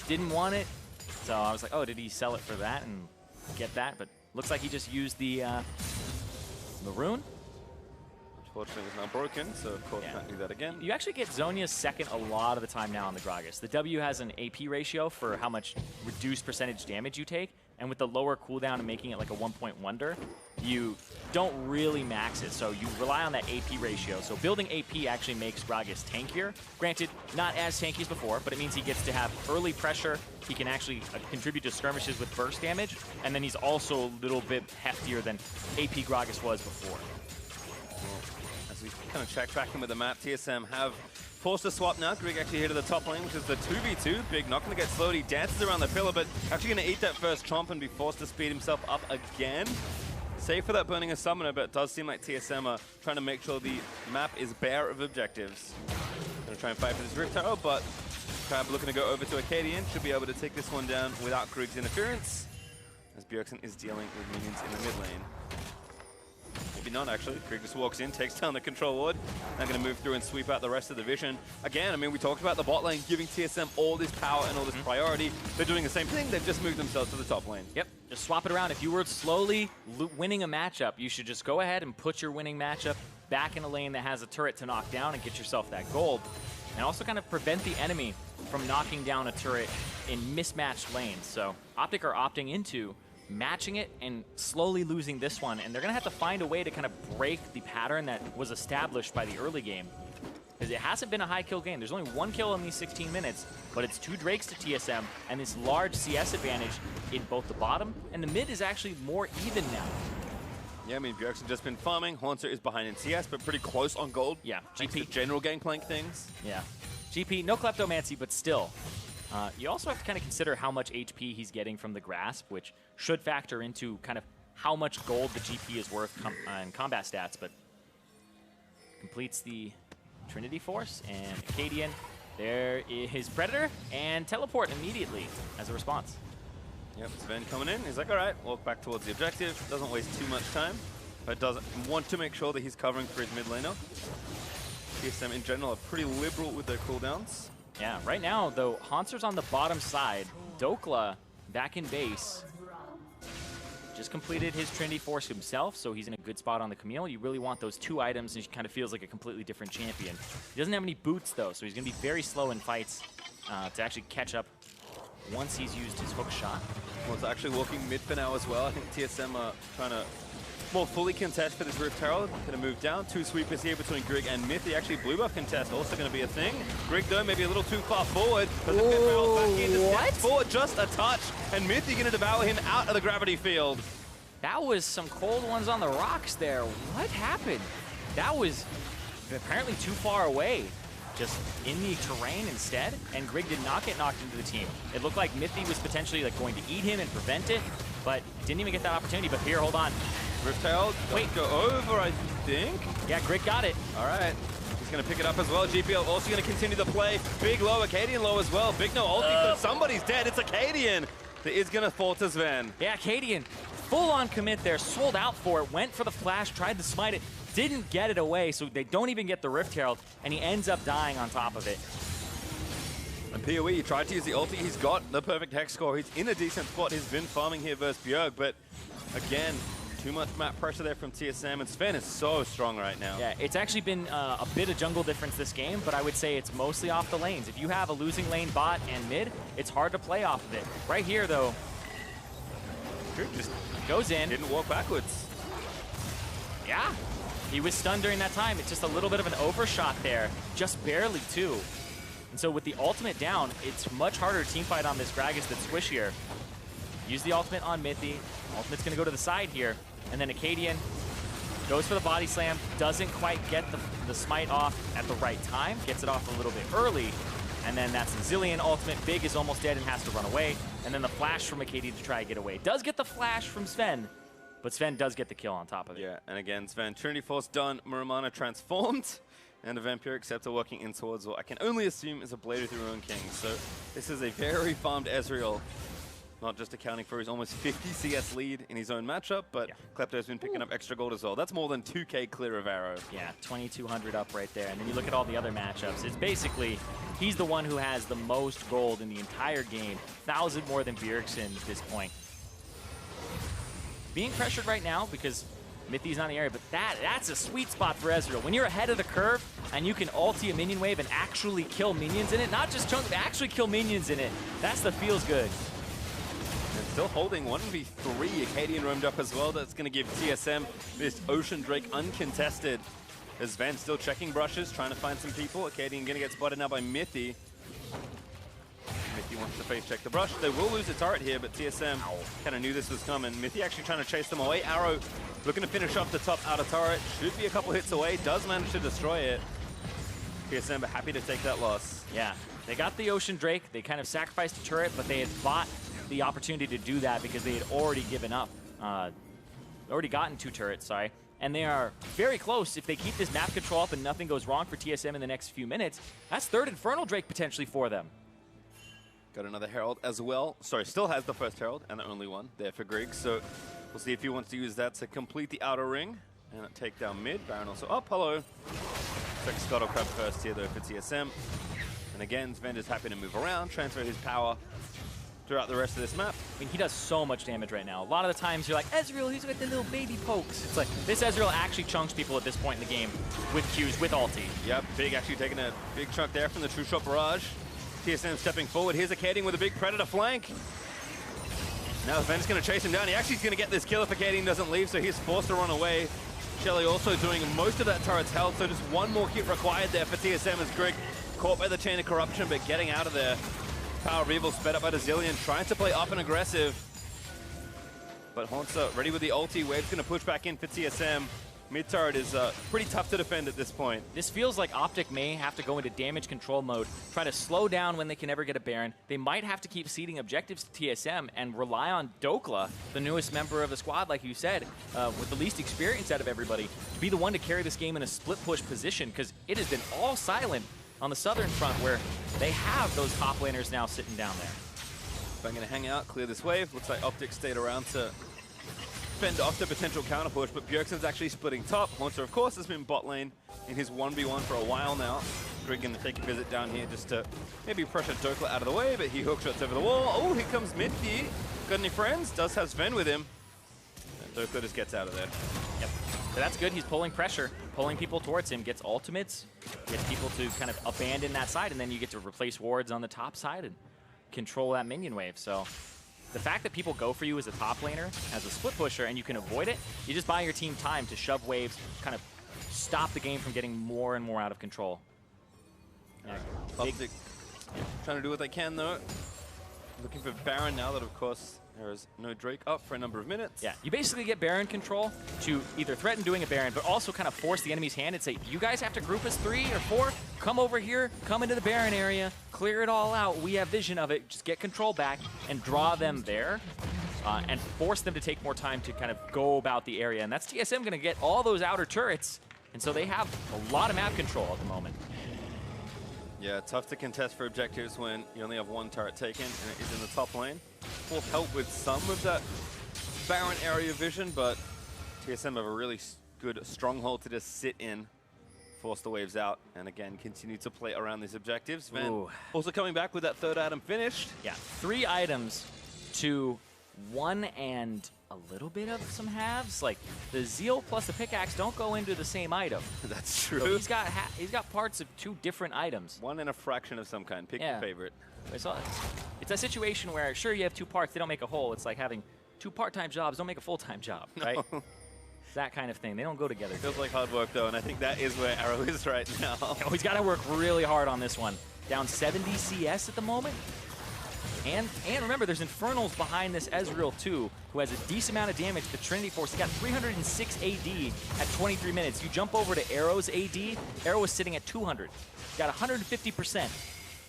didn't want it. So I was like, oh, did he sell it for that and get that? But looks like he just used the rune. Unfortunately, it was now broken, so of course can't do that again. You actually get Zhonya's second a lot of the time now on the Gragas. The W has an AP ratio for how much reduced percentage damage you take, and with the lower cooldown and making it like a 1-point wonder, you don't really max it, so you rely on that AP ratio. So building AP actually makes Gragas tankier. Granted, not as tanky as before, but it means he gets to have early pressure. He can actually contribute to skirmishes with burst damage, and then he's also a little bit heftier than AP Gragas was before. As we kind of check back in with the map, TSM have forced a swap now. Grig actually here to the top lane, which is the 2v2. Big not going to get slowed. He dances around the pillar, but actually going to eat that first chomp and be forced to speed himself up again. Save for that burning a summoner, but it does seem like TSM are trying to make sure the map is bare of objectives. Going to try and fight for this Rift Tower, but Crab looking to go over to Acadian. Should be able to take this one down without Grig's interference, as Bjergsen is dealing with minions in the mid lane. Maybe not, actually. Grig just walks in, takes down the control ward. Now going to move through and sweep out the rest of the vision. Again, I mean, we talked about the bot lane giving TSM all this power and all this priority. They're doing the same thing. They've just moved themselves to the top lane. Yep, just swap it around. If you were slowly winning a matchup, you should just go ahead and put your winning matchup back in a lane that has a turret to knock down and get yourself that gold. And also kind of prevent the enemy from knocking down a turret in mismatched lanes. So OpTic are opting into matching it and slowly losing this one, and they're going to have to find a way to kind of break the pattern that was established by the early game, because it hasn't been a high kill game. There's only 1 kill in these 16 minutes, but it's 2 Drakes to TSM and this large CS advantage in both the bottom, and the mid is actually more even now. Yeah, I mean, Bjergsen just been farming. Haunter is behind in CS, but pretty close on gold. Yeah, GP. General Gangplank things. Yeah. GP, no Kleptomancy, but still. You also have to kind of consider how much HP he's getting from the Grasp, which should factor into kind of how much gold the GP is worth in combat stats, but completes the Trinity Force, and Acadian, there is Predator, and Teleport immediately as a response. Yep, Sven coming in. He's like, all right, walk back towards the objective. Doesn't waste too much time, but doesn't want to make sure that he's covering for his mid laner. TSM in general are pretty liberal with their cooldowns. Yeah, right now, though, Haunter's on the bottom side. Dokla back in base. Just completed his Trinity Force himself, so he's in a good spot on the Camille. You really want those 2 items, and he kind of feels like a completely different champion. He doesn't have any boots, though, so he's going to be very slow in fights to actually catch up once he's used his hook shot. Well, it's actually walking mid for now as well. I think TSM are trying to more fully contest for this Rift Herald. Going to move down. 2 sweepers here between Grig and Mithy. Actually, blue buff contest also going to be a thing. Grig, though, maybe a little too far forward. But the Herald back in to step forward just a touch. And Mithy going to devour him out of the gravity field. That was some cold ones on the rocks there. What happened? That was apparently too far away. Just in the terrain instead. And Grig did not get knocked into the team. It looked like Mithy was potentially like going to eat him and prevent it, but didn't even get that opportunity. But here, hold on. Rift Herald, wait, go over, I think. Yeah, Grig got it. All right. He's going to pick it up as well. GPL also going to continue to play. Big low, Acadian low as well. Big no ulti, but somebody's dead. It's Acadian that is going to fall to Sven. Yeah, Acadian, full-on commit there, sold out for it, went for the flash, tried to smite it, didn't get it away, so they don't even get the Rift Herald, and he ends up dying on top of it. And PoE, he tried to use the ulti. He's got the perfect hex score. He's in a decent spot. He's been farming here versus Bjerg, but again, too much map pressure there from TSM, and Sven is so strong right now. Yeah, it's actually been a bit of jungle difference this game, but I would say it's mostly off the lanes. If you have a losing lane bot and mid, it's hard to play off of it. Right here, though, Just goes in. didn't walk backwards. Yeah, he was stunned during that time. It's just a little bit of an overshot there, just barely too. And so with the ultimate down, it's much harder to teamfight on this Gragas that's squishier. Use the ultimate on Mithy. Ultimate's going to go to the side here. And then Acadian goes for the body slam. Doesn't quite get the smite off at the right time. Gets it off a little bit early. And then that's the Zillion ultimate. Big is almost dead and has to run away. And then the flash from Acadian to try to get away. Does get the flash from Sven. But Sven does get the kill on top of it. Yeah, and again, Sven, Trinity Force done, Muramana transformed, and a Vampiric Scepter working in towards what I can only assume is a Blade of the Ruin King. So this is a very farmed Ezreal, not just accounting for his almost 50 CS lead in his own matchup, but yeah. Klepto's been picking up extra gold as well. That's more than 2K clear of Arrow. Yeah, 2,200 up right there. And then you look at all the other matchups. It's basically, he's the one who has the most gold in the entire game. 1,000 more than Bjergsen at this point. Being pressured right now because Mithy's not in the area, but that's a sweet spot for Ezreal. When you're ahead of the curve and you can ulti a minion wave and actually kill minions in it, not just chunk, but actually kill minions in it, that's the feels good. And still holding 1v3, Acadian roamed up as well. That's going to give TSM this Ocean Drake uncontested. As Sven still checking brushes, trying to find some people. Acadian going to get spotted now by Mithy. Mithy wants to face check the brush. They will lose the turret here, but TSM kind of knew this was coming. Mithy actually trying to chase them away. Arrow looking to finish off the top outer turret. Should be a couple hits away. Does manage to destroy it. TSM are happy to take that loss. Yeah, they got the Ocean Drake. They kind of sacrificed the turret, but they had bought the opportunity to do that because they had already given up. Already gotten 2 turrets, sorry. And they are very close. If they keep this map control up and nothing goes wrong for TSM in the next few minutes, that's 3rd Infernal Drake potentially for them. Got another Herald as well. Sorry, still has the first Herald and the only one there for Griggs. So we'll see if he wants to use that to complete the outer ring and take down mid. Baron also up. Hello. Check Scuttle Crab first here though for TSM. And again, Sven is happy to move around, transfer his power throughout the rest of this map. I mean, he does so much damage right now. A lot of the times you're like, Ezreal, he's got the little baby pokes. It's like, this Ezreal actually chunks people at this point in the game with Qs, with ulti. Yep, Big actually taking a big chunk there from the True Shot Barrage. TSM stepping forward. Here's Acadian with a big Predator flank. Now Sven's going to chase him down. He actually is going to get this kill if Acadian doesn't leave, so he's forced to run away. Shelly also doing most of that turret's health, so just one more hit required there for TSM as Greg caught by the Chain of Corruption, but getting out of there. Power of Evil sped up by the Zillion, trying to play up and aggressive. But Haunter ready with the ulti. Wave's going to push back in for TSM. Mid turret is pretty tough to defend at this point. This feels like OpTic may have to go into damage control mode, try to slow down when they can never get a Baron. They might have to keep seeding objectives to TSM and rely on Dokla, the newest member of the squad, like you said, with the least experience out of everybody, to be the one to carry this game in a split push position, because it has been all silent on the southern front where they have those top laners now sitting down there. So I'm going to hang out, clear this wave. Looks like OpTic stayed around to fend off the potential counter push, but Bjergsen's actually splitting top. Haunter, of course, has been bot lane in his 1v1 for a while now. Greg going to take a visit down here just to maybe pressure Dokla out of the way, but he hookshots over the wall. Oh, here comes Mithy. Got any friends? Does have Sven with him. And Dokla just gets out of there. Yep. So that's good. He's pulling pressure, pulling people towards him, gets ultimates, gets people to kind of abandon that side, and then you get to replace wards on the top side and control that minion wave. So the fact that people go for you as a top laner, as a split pusher, and you can avoid it, you just buy your team time to shove waves, kind of stop the game from getting more and more out of control. Yeah, OpTic trying to do what they can, though. Looking for Baron now that, of course, there is no Drake up for a number of minutes. Yeah, you basically get Baron control to either threaten doing a Baron, but also kind of force the enemy's hand and say, you guys have to group as 3 or 4, come over here, come into the Baron area, clear it all out, we have vision of it, just get control back and draw them there. And force them to take more time to kind of go about the area. And that's TSM going to get all those outer turrets, and so they have a lot of map control at the moment. Yeah, tough to contest for objectives when you only have 1 turret taken and it is in the top lane. Will help with some of that Baron area vision, but TSM have a really good stronghold to just sit in, force the waves out, and again, continue to play around these objectives. Sven also coming back with that 3rd item finished. Yeah, 3 items to 1 and a little bit of some halves. Like the Zeal plus the pickaxe don't go into the same item. That's true. So he's got parts of 2 different items. 1 and a fraction of some kind. Pick your favorite. So it's a situation where, sure, you have 2 parts, they don't make a whole. It's like having 2 part-time jobs don't make a full-time job, right? No. That kind of thing. They don't go together. Feels like hard work, though, and I think that is where Arrow is right now. He's got to work really hard on this one. down 70 CS at the moment. And remember, there's Infernals behind this Ezreal too, who has a decent amount of damage. The Trinity Force, he got 306 AD at 23 minutes. You jump over to Arrow's AD, Arrow is sitting at 200. Got 150%.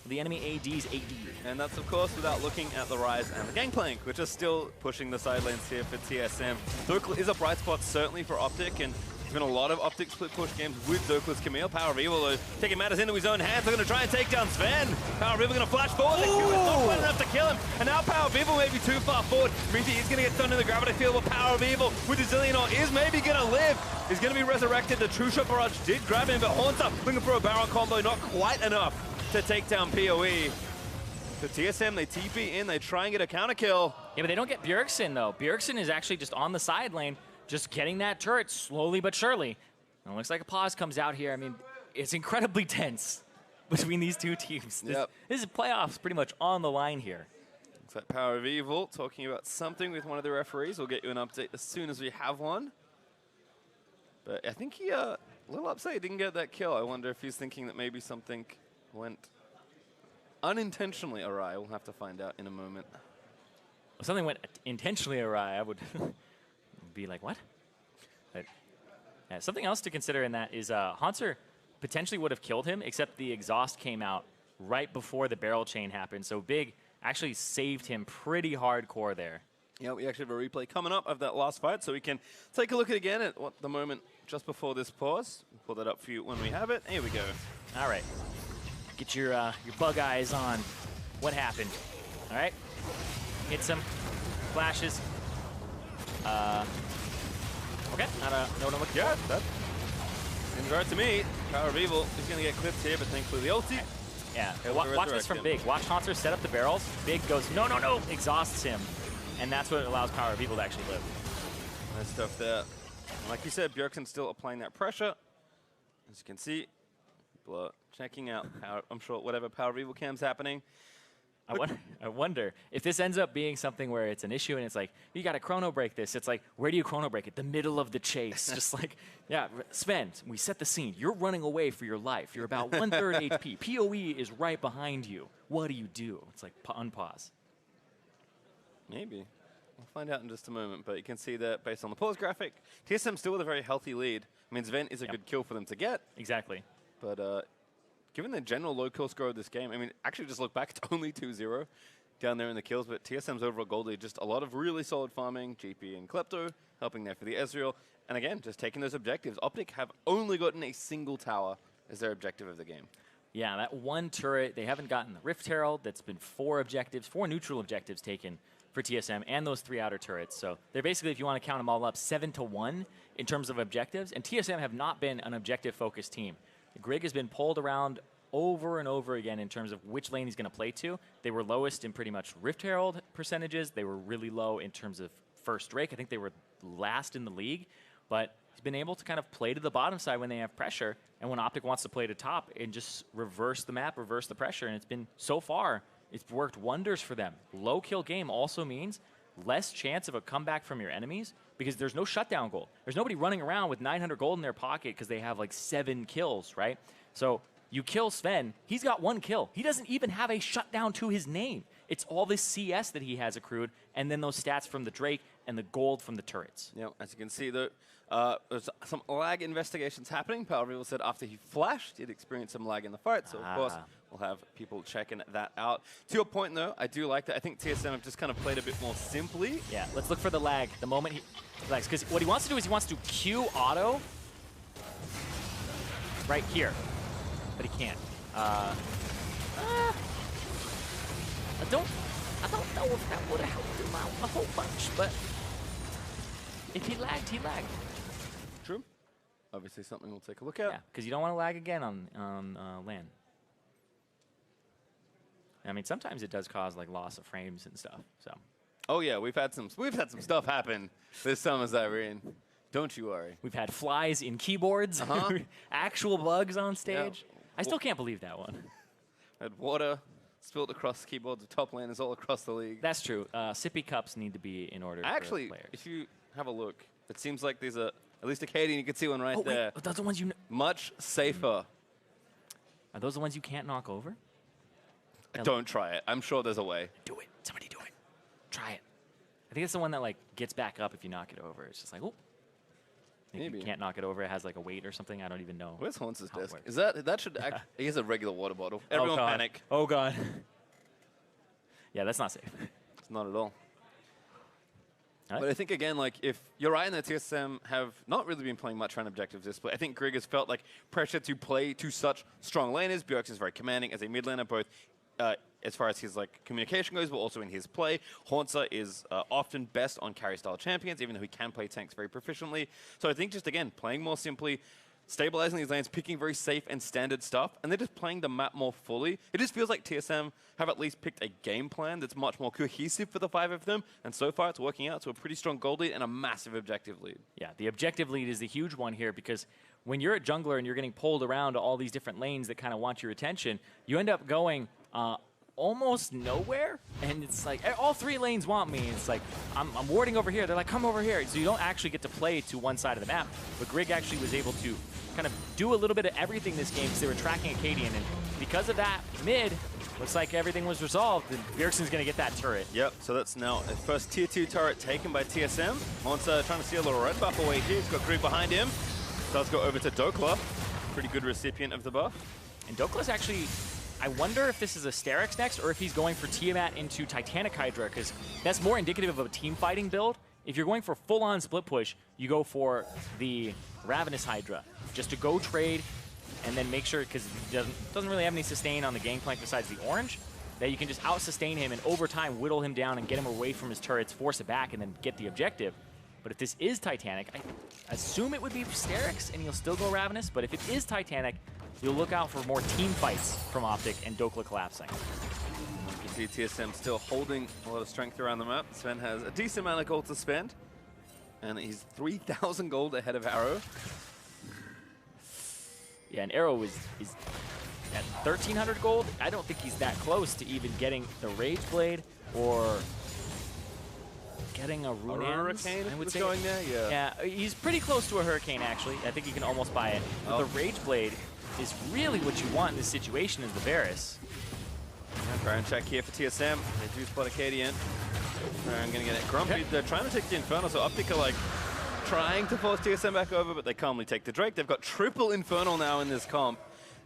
The enemy AD's AD. And that's, of course, without looking at the Rise and the Gangplank, which are still pushing the side lanes here for TSM. Zokel is a bright spot, certainly, for OpTic, and there's been a lot of OpTic split push games with Zokel's Camille. Power of Evil, though, taking matters into his own hands. They're going to try and take down Sven. Power of Evil going to flash forward. It's not quite enough to kill him. And now Power of Evil may be too far forward. Means he is going to get done in the gravity field, but Power of Evil with his Zillion is maybe going to live. He's going to be resurrected. The True Shot Barrage did grab him, but Haunter looking for a barrel combo, not quite enough to take down PoE. The TSM, they TP in, they try and get a counter kill. Yeah, but they don't get Bjergsen, though. Bjergsen is actually just on the side lane, just getting that turret slowly but surely. And it looks like a pause comes out here. I mean, it's incredibly tense between these two teams. This is playoffs pretty much on the line here. Looks like Power of Evil talking about something with one of the referees. We'll get you an update as soon as we have one. But I think he, a little upset he didn't get that kill. I wonder if he's thinking that maybe something went unintentionally awry. We'll have to find out in a moment. If something went intentionally awry, I would be like, what? But, something else to consider in that is Haunter potentially would have killed him, except the exhaust came out right before the barrel chain happened. So Big actually saved him pretty hardcore there. Yeah, we actually have a replay coming up of that last fight, so we can take a look at it again at the moment just before this pause. We'll pull that up for you when we have it. Here we go. All right. Get your bug eyes on what happened. All right. Hits him. Flashes. Okay. I don't know what I'm looking for. That seems right to me. Power of Evil is going to get clipped here, but thankfully the ulti. Yeah. Watch this from Big. Watch Haunter set up the barrels. Big goes, no, no, no. Exhausts him. And that's what allows Power of Evil to actually live. Nice stuff there. And like you said, Bjergsen's still applying that pressure. As you can see, people are checking out, I'm sure, whatever Power of Evil cam's happening. I wonder if this ends up being something where it's an issue and it's like, you got to chrono break this. It's like, where do you chrono break it? The middle of the chase. Just like, yeah, Sven, we set the scene. You're running away for your life. You're about 1/3 HP. PoE is right behind you. What do you do? It's like, unpause. Maybe. We'll find out in just a moment, but you can see that based on the pause graphic, TSM still with a very healthy lead. I mean, Sven is a good kill for them to get. Exactly. But given the general low kill score of this game, I mean, actually just look back, it's only 2-0 down there in the kills, but TSM's overall gold lead, just a lot of really solid farming, GP and Klepto helping there for the Ezreal, and again, just taking those objectives. OpTic have only gotten a single tower as their objective of the game. Yeah, that one turret, they haven't gotten the Rift Herald. That's been 4 neutral objectives taken for TSM, and those 3 outer turrets. So they're basically, if you want to count them all up, 7-1 in terms of objectives, and TSM have not been an objective-focused team. Grig has been pulled around over and over again in terms of which lane he's going to play to. They were lowest in pretty much Rift Herald percentages. They were really low in terms of first Drake. I think they were last in the league, but he's been able to kind of play to the bottom side when they have pressure, and when OpTic wants to play to top and just reverse the map, reverse the pressure, and it's been, so far, it's worked wonders for them. Low kill game also means less chance of a comeback from your enemies because there's no shutdown gold. There's nobody running around with 900 gold in their pocket because they have like 7 kills, right? So you kill Sven, he's got 1 kill. He doesn't even have a shutdown to his name. It's all this CS that he has accrued, and then those stats from the Drake and the gold from the turrets. Yeah, as you can see, there's some lag investigations happening. Power of Evil said after he flashed, he'd experienced some lag in the fight, so of course, we'll have people checking that out. To your point, though, I do like that. I think TSM have just kind of played a bit more simply. Yeah, let's look for the lag the moment he lags, because what he wants to do is he wants to Q auto right here, but he can't. I don't know if that would have helped him out a whole bunch, but if he lagged, he lagged. True. Obviously something we'll take a look at. Yeah, because you don't want to lag again on LAN. I mean, sometimes it does cause like loss of frames and stuff. So. Oh yeah, we've had some stuff happen this summer, Irene. Don't you worry. We've had flies in keyboards, actual bugs on stage. Yeah. I still can't believe that one. Had water spilled across keyboards of top laners all across the league. That's true. Sippy cups need to be in order Actually, for players. If you have a look, it seems like there's at least a Canadian, you can see one right there. Wait, those are the ones you... Much safer. Are those the ones you can't knock over? Don't try it. I'm sure there's a way. Do it. Somebody do it. Try it. I think it's the one that like gets back up if you knock it over. It's just like, oh. Maybe. You can't knock it over. It has like a weight or something. I don't even know. Where's Haunce's how it desk? works. Is that should act? He has a regular water bottle. Everyone God. panic. Oh god. Yeah, that's not safe. It's not at all. All right. But I think again, like if you're right in that TSM have not really been playing much round objectives this split. I think Grig has felt like pressure to play to such strong laners. Bjergsen is very commanding as a mid laner, both as far as his like communication goes, but also in his play. Hauncer is often best on carry style champions, even though he can play tanks very proficiently. So I think just again playing more simply, stabilizing these lanes, picking very safe and standard stuff, and they're just playing the map more fully. It just feels like TSM have at least picked a game plan that's much more cohesive for the 5 of them, and so far it's working out to a pretty strong gold lead and a massive objective lead. Yeah, the objective lead is the huge one here because when you're a jungler and you're getting pulled around to all these different lanes that kind of want your attention, you end up going almost nowhere, and it's like all 3 lanes want me. It's like I'm warding over here. They're like, come over here. So you don't actually get to play to one side of the map. But Grig actually was able to kind of do a little bit of everything this game because they were tracking Acadian, and because of that, mid looks like everything was resolved, and Bjergsen's going to get that turret. Yep, so that's now a first tier 2 turret taken by TSM. Hauncer trying to see a little red buff away here. He's got Grig behind him. Does go over to Dokla. Pretty good recipient of the buff. And Dokla's actually, I wonder if this is a Sterix next or if he's going for Tiamat into Titanic Hydra, because that's more indicative of a team fighting build. If you're going for full-on split push, you go for the Ravenous Hydra, just to go trade and then make sure, because he doesn't really have any sustain on the gangplank besides the orange, that you can just out-sustain him and over time whittle him down and get him away from his turrets, force it back, and then get the objective. But if this is Titanic, I assume it would be Sterix, and you'll still go Ravenous, but if it is Titanic, you'll look out for more team fights from OpTic and Dokla collapsing. You can see TSM still holding a lot of strength around the map. Sven has a decent amount of gold to spend, and he's 3,000 gold ahead of Arrow. Yeah, and Arrow is at 1,300 gold. I don't think he's that close to even getting the Rage Blade or getting a Hurricane I would say. going there, yeah. Yeah, he's pretty close to a Hurricane, actually. I think he can almost buy it. But the Rage Blade is really what you want in this situation is the Varus. Yeah, Baron check here for TSM. They do spot Acadian. Baron gonna get it. Grumpy, they're trying to take the Infernal, so OpTic are like trying to force TSM back over, but they calmly take the Drake. They've got triple Infernal now in this comp,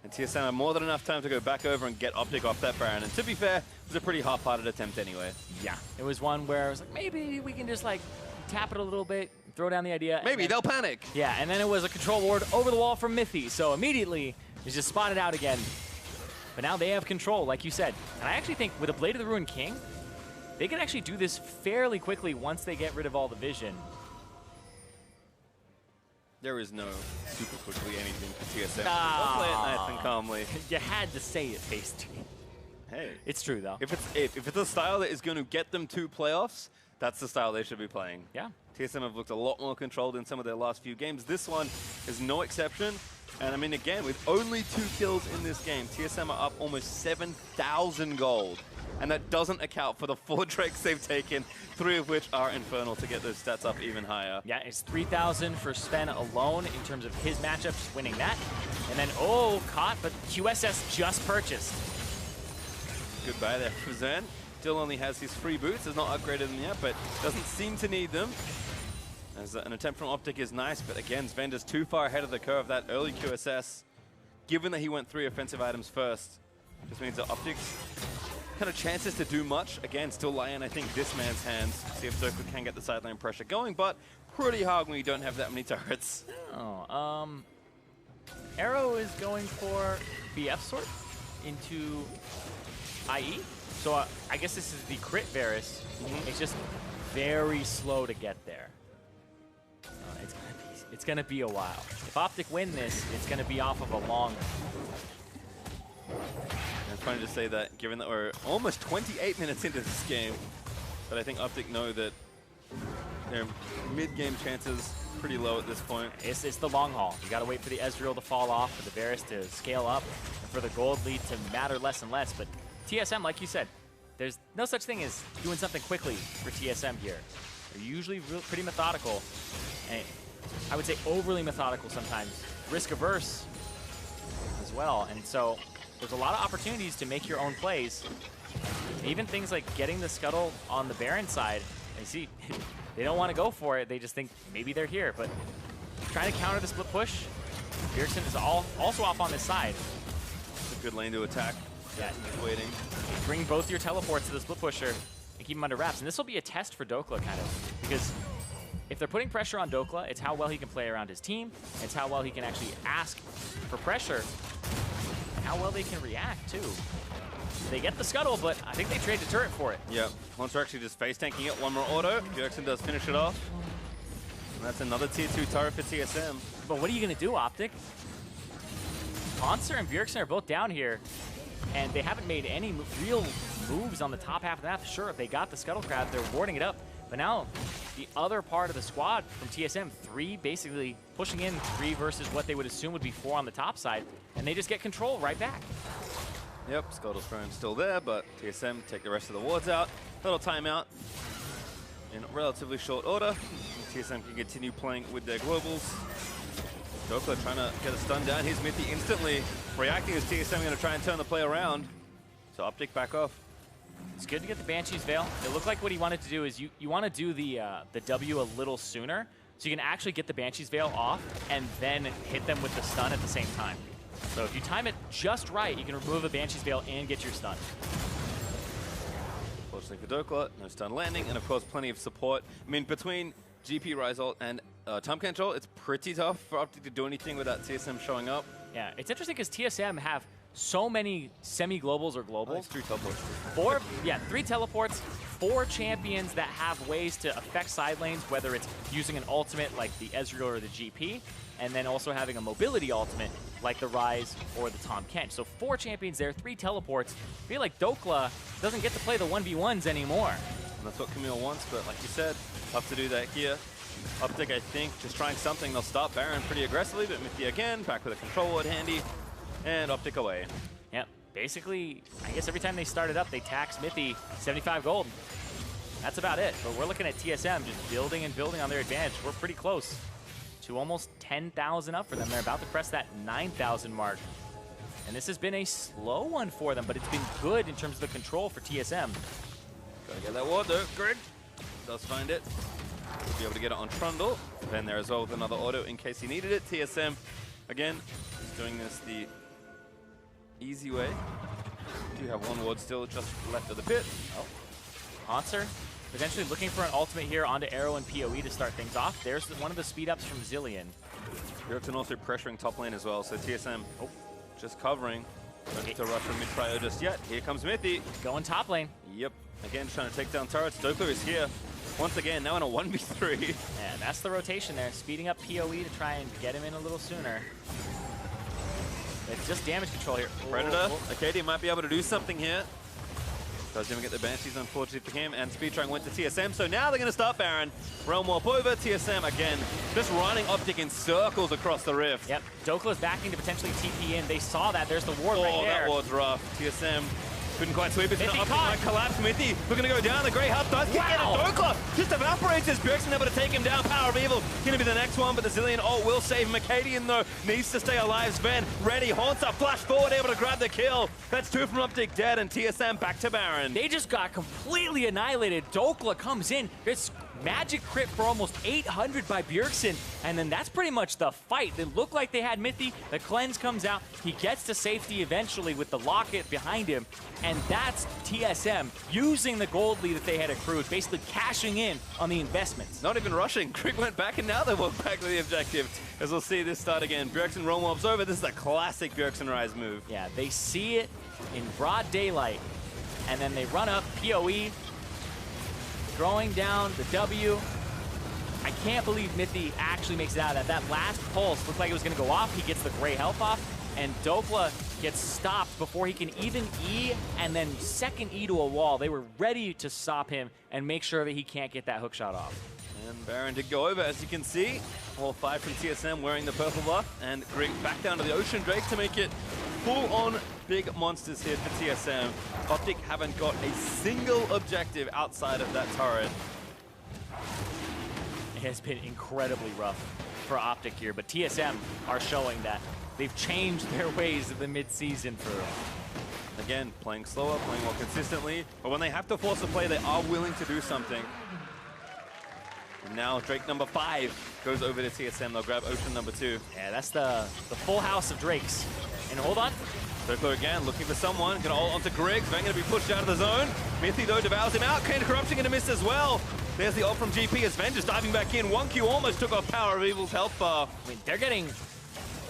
and TSM have more than enough time to go back over and get OpTic off that Baron. And to be fair, it was a pretty half-hearted attempt anyway. Yeah, it was one where I was like, maybe we can just like tap it a little bit, throw down the idea. Maybe they'll panic. Yeah, and then it was a control ward over the wall from Mithy, so immediately he's just spotted out again. But now they have control, like you said. And I actually think with a Blade of the Ruined King, they can actually do this fairly quickly once they get rid of all the vision. There is no super quickly anything for TSM. Ah. They'll play it nice and calmly. You had to say it, Pastry. Hey, It's true, though. if it's a style that is going to get them to playoffs, that's the style they should be playing. Yeah. TSM have looked a lot more controlled in some of their last few games. This one is no exception. And I mean, again, with only 2 kills in this game, TSM are up almost 7,000 gold. And that doesn't account for the 4 Drakes they've taken, 3 of which are Infernal to get those stats up even higher. Yeah, it's 3,000 for Sven alone in terms of his matchups winning that. And then, oh, caught, but QSS just purchased. Goodbye there for Zen. Still only has his free boots, has not upgraded them yet, but doesn't seem to need them. As an attempt from OpTic is nice, but again, Sven is too far ahead of the curve. That early QSS, given that he went 3 offensive items first, just means that OpTic's kind of chances to do much, again, still lie in, I think, this man's hands. See if Dokla can get the sideline pressure going, but pretty hard when you don't have that many turrets. Oh, Arrow is going for BF Sword into IE. So I guess this is the crit Varus. It's just very slow to get there. It's gonna be a while. If OpTic win this, it's gonna be off of a long. It's funny to say that, given that we're almost 28 minutes into this game, but I think OpTic know that their mid-game chances pretty low at this point. It's the long haul. You gotta wait for the Ezreal to fall off, for the Varus to scale up, and for the gold lead to matter less and less. But TSM, like you said, there's no such thing as doing something quickly for TSM here. They're usually pretty methodical, and I would say overly methodical sometimes, risk averse as well. And so there's a lot of opportunities to make your own plays. Even things like getting the scuttle on the Baron side. You see, they don't want to go for it. They just think maybe they're here. But trying to counter the split push, Bjergsen is also off on this side. It's a good lane to attack. Yeah, He's waiting. Bring both your teleports to the split pusher and keep him under wraps. And this will be a test for Dokla, kind of, because if they're putting pressure on Dokla, it's how well he can play around his team. It's how well he can actually ask for pressure, and how well they can react, too. They get the scuttle, but I think they trade the turret for it. Yeah, Monster actually just face tanking it. One more auto. Bjergsen does finish it off. And that's another tier 2 turret for TSM. But what are you going to do, OpTic? Monster and Bjergsen are both down here, and they haven't made any real moves on the top half of the map. Sure, they got the scuttle crab, they're warding it up, but now the other part of the squad from TSM, 3 basically pushing in 3 versus what they would assume would be 4 on the top side, and they just get control right back. Yep, Scuttle's Throne still there, but TSM take the rest of the wards out. Little timeout in relatively short order. TSM can continue playing with their globals. Dokla trying to get a stun down. Here's Mithy instantly reacting as TSM going to try and turn the play around. So OpTic back off. It's good to get the Banshee's Veil. It looked like what he wanted to do is you want to do the W a little sooner, so you can actually get the Banshee's Veil off and then hit them with the stun at the same time. So if you time it just right, you can remove the Banshee's Veil and get your stun. Fortunately for Dokla, no stun landing, and of course plenty of support. I mean, between GP, Rise-Ult, and time control, it's pretty tough for OpTic to do anything without TSM showing up. Yeah, it's interesting because TSM have so many semi-globals or globals. 3 teleports. 3 teleports, 4 champions that have ways to affect side lanes, whether it's using an ultimate like the Ezreal or the GP, and then also having a mobility ultimate like the Ryze or the Tahm Kench. So 4 champions there, 3 teleports. I feel like Dokla doesn't get to play the 1v1s anymore. And that's what Camille wants, but like you said, tough to do that here. OpTic, I think, just trying something. They'll stop Baron pretty aggressively, but Mithy again, back with a control ward handy, and OpTic away. Yep, basically, I guess every time they start it up, they tax Mithy 75 gold. That's about it, but we're looking at TSM just building and building on their advantage. We're pretty close to almost 10,000 up for them. They're about to press that 9,000 mark. And this has been a slow one for them, but it's been good in terms of the control for TSM. Gotta get that ward though. Grig does find it. Be able to get it on Trundle. Then there as well with another auto in case he needed it. TSM, again, doing this the easy way. Do have one ward still just left of the pit. Oh, Answer potentially looking for an ultimate here onto Arrow and PoE to start things off. There's one of the speed ups from Zilean. Bjergsen also pressuring top lane as well, so TSM just covering. Don't need to rush from mid trio just yet. Here comes Mithy. Going top lane. Yep, again trying to take down turrets. Dokla is here. Once again, now in a 1v3. And that's the rotation there, speeding up PoE to try and get him in a little sooner. It's just damage control here. Predator, Acadia might be able to do something here. Does even get the Banshees, unfortunately for him, and Speedtrunk went to TSM, so now they're going to start Baron. Realm Warp over, TSM again, just running OpTic in circles across the rift. Yep, Dokla's backing to potentially TP in. They saw that, there's the ward right there. That ward's rough. TSM couldn't quite sweep it. Mithy OpTic caught. might collapse. Mithy, we're going to go down. The Grey Hub does kick in, and Dokla just evaporates as Bjergsen able to take him down. Power of Evil going to be the next one, but the Zilean ult will save him. Acadian, though, needs to stay alive. Sven, ready. Haunts up, flash forward, able to grab the kill. That's 2 from OpTic dead, and TSM back to Baron. They just got completely annihilated. Dokla comes in. It's magic crit for almost 800 by Bjergsen, and then that's pretty much the fight. They look like they had Mithy. The cleanse comes out. He gets to safety eventually with the locket behind him, and that's TSM using the gold lead that they had accrued, basically cashing in on the investments. Not even rushing. Krieg went back, and now they walk back to the objective. As we'll see this start again. Bjergsen Realm Warp's over. This is a classic Bjergsen Rise move. Yeah, they see it in broad daylight, and then they run up PoE, throwing down the W. I can't believe Mithy actually makes it out of that. That last pulse looked like it was going to go off. He gets the gray health off, and Dokla gets stopped before he can even E and then second E to a wall. They were ready to stop him and make sure that he can't get that hook shot off. And Baron did go over, as you can see. All 5 from TSM wearing the purple buff, and Greg back down to the Ocean Drake to make it full-on big monsters here for TSM. OpTic haven't got a single objective outside of that turret. It has been incredibly rough for OpTic here, but TSM are showing that they've changed their ways in the mid-season for Again, playing slower, playing more consistently, but when they have to force a play, they are willing to do something. And now Drake number 5 goes over to TSM. They'll grab Ocean number 2. Yeah, that's the full house of Drakes. And hold on. FLICKR again, looking for someone. Gonna ult onto Griggs. Van gonna be pushed out of the zone. Mithy though devours him out. Chain of Corruption gonna miss as well. There's the ult from GP as Van just diving back in. 1Q almost took off Power of Evil's health bar. I mean, they're getting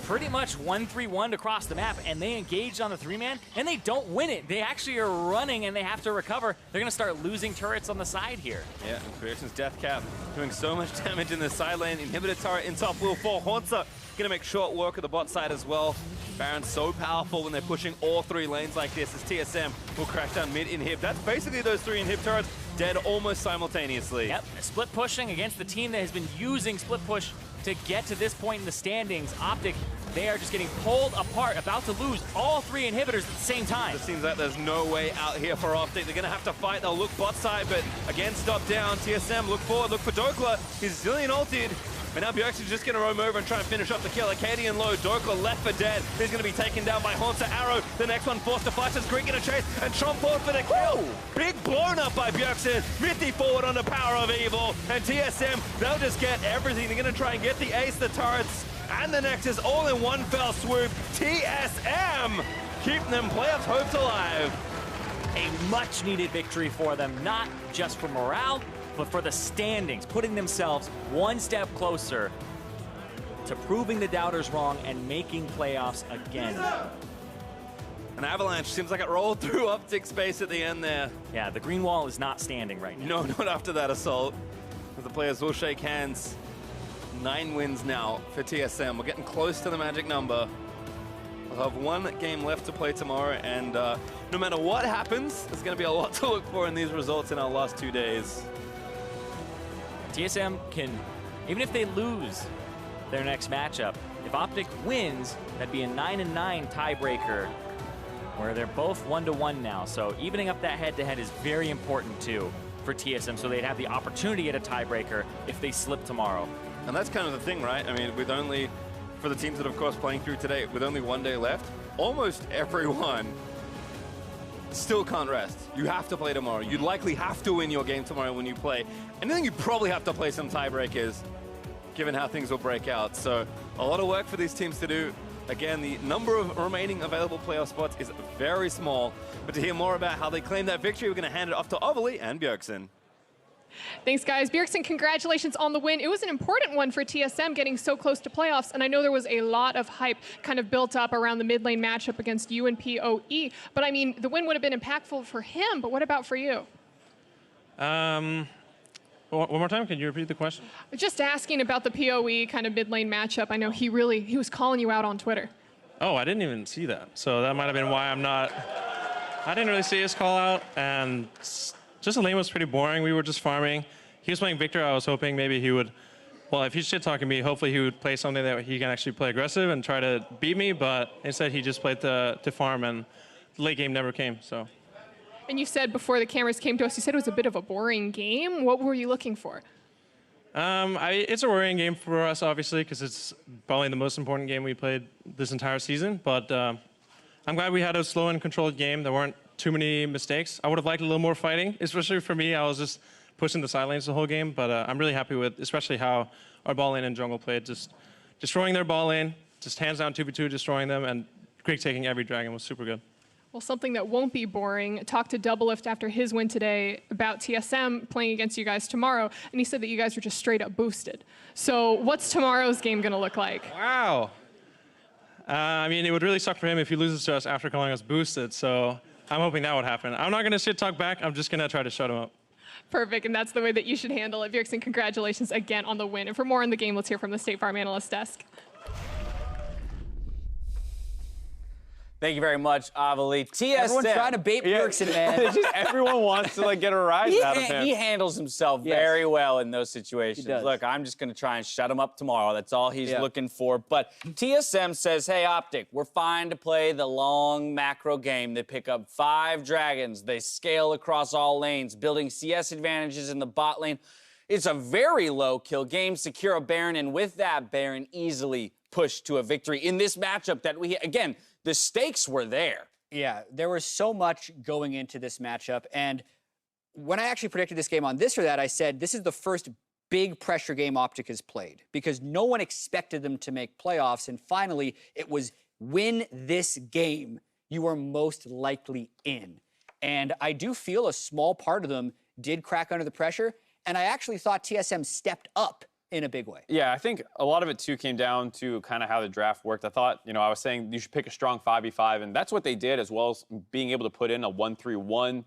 pretty much 1-3-1 across the map, and they engage on the 3-man, and they don't win it. They actually are running, and they have to recover. They're going to start losing turrets on the side here. Yeah, and Creation's Death Cap doing so much damage in the side lane. Inhibitor turret in top wheel for Haunter. Gonna make short work of the bot side as well. Baron's so powerful when they're pushing all 3 lanes like this as TSM will crack down mid inhib. That's basically those 3 inhib turrets dead almost simultaneously. Yep, split pushing against the team that has been using split push to get to this point in the standings. OpTic, they are just getting pulled apart, about to lose all 3 inhibitors at the same time. It seems like there's no way out here for OpTic. They're gonna have to fight. They'll look bot side, but again, stop down. TSM, look forward, look for Dokla. He's Zillion ulted. But now Bjergsen's just gonna roam over and try and finish off the kill. Acadian low, Dokla left for dead. He's gonna be taken down by Haunter. Arrow, the next one forced to fight as Greek gonna chase, and Trump forward for the kill. Big blown up by Bjergsen. Mithy forward on the Power of Evil, and TSM, they'll just get everything. They're gonna try and get the ace, the turrets, and the Nexus all in one fell swoop. TSM keeping them playoffs hopes alive. A much needed victory for them, not just for morale, but for the standings, putting themselves one step closer to proving the doubters wrong and making playoffs again. An avalanche seems like it rolled through OpTic space at the end there. Yeah, the green wall is not standing right now. No, not after that assault. But the players will shake hands. 9 wins now for TSM. We're getting close to the magic number. We'll have 1 game left to play tomorrow, and no matter what happens, there's going to be a lot to look for in these results in our last 2 days. TSM can, even if they lose their next matchup, if OpTic wins, that'd be a 9-9 tiebreaker, where they're both 1-1 now. So evening up that head-to-head is very important too for TSM, so they'd have the opportunity at a tiebreaker if they slip tomorrow. And that's kind of the thing, right? I mean, with only, for the teams that are, of course, playing through today, with only 1 day left, almost everyone still can't rest. You have to play tomorrow. You likely have to win your game tomorrow when you play. And then you probably have to play some tiebreakers, given how things will break out. So a lot of work for these teams to do. Again, the number of remaining available playoff spots is very small. But to hear more about how they claim that victory, we're going to hand it off to Overly and Bjergsen. Thanks, guys. Bjergsen, congratulations on the win. It was an important one for TSM getting so close to playoffs, and I know there was a lot of hype kind of built up around the mid lane matchup against you and PoE, but I mean, the win would have been impactful for him, but what about for you? One more time, can you repeat the question? Just asking about the PoE kind of mid lane matchup. I know he was calling you out on Twitter. Oh, I didn't even see that. So that might have been why I didn't really see his call out, and just the lane was pretty boring. We were just farming. He was playing Victor. I was hoping maybe he would, well, if he's shit-talking me, hopefully he would play something that he can actually play aggressive and try to beat me, but instead he just played to farm, and the late game never came, so. And you said before the cameras came to us, you said it was a bit of a boring game. What were you looking for? It's a worrying game for us, obviously, because it's probably the most important game we played this entire season, but I'm glad we had a slow and controlled game. There weren't too many mistakes. I would have liked a little more fighting, especially for me. I was just pushing the side lanes the whole game, but I'm really happy with especially how our ball lane and jungle played, just destroying their ball lane, just hands down 2v2, destroying them, and Greek taking every dragon was super good. Well, something that won't be boring. Talked to Doublelift after his win today about TSM playing against you guys tomorrow, and he said that you guys were just straight up boosted. So what's tomorrow's game going to look like? Wow. I mean, it would really suck for him if he loses to us after calling us boosted, so I'm hoping that would happen. I'm not going to shit talk back. I'm just going to try to shut him up. Perfect, and that's the way that you should handle it. Bjergsen, congratulations again on the win. And for more on the game, let's hear from the State Farm Analyst Desk. Thank you very much, Avali. TSM. Everyone's trying to bait Bjergsen, man. It's just everyone wants to get a rise out of him. He handles himself very well in those situations. Look, I'm just going to try and shut him up tomorrow. That's all he's looking for. But TSM says, hey, OpTic, we're fine to play the long macro game. They pick up 5 dragons. They scale across all lanes, building CS advantages in the bot lane. It's a very low kill game, secure a Baron, and with that, Baron easily pushed to a victory in this matchup that again, the stakes were there. Yeah, there was so much going into this matchup, and when I actually predicted this game on this or that, I said this is the first big pressure game OpTic has played because no one expected them to make playoffs, and finally, it was win this game, you are most likely in. And I do feel a small part of them did crack under the pressure, and I actually thought TSM stepped up in a big way. Yeah, I think a lot of it, too, came down to kind of how the draft worked. I thought, I was saying you should pick a strong 5v5, and that's what they did, as well as being able to put in a 1-3-1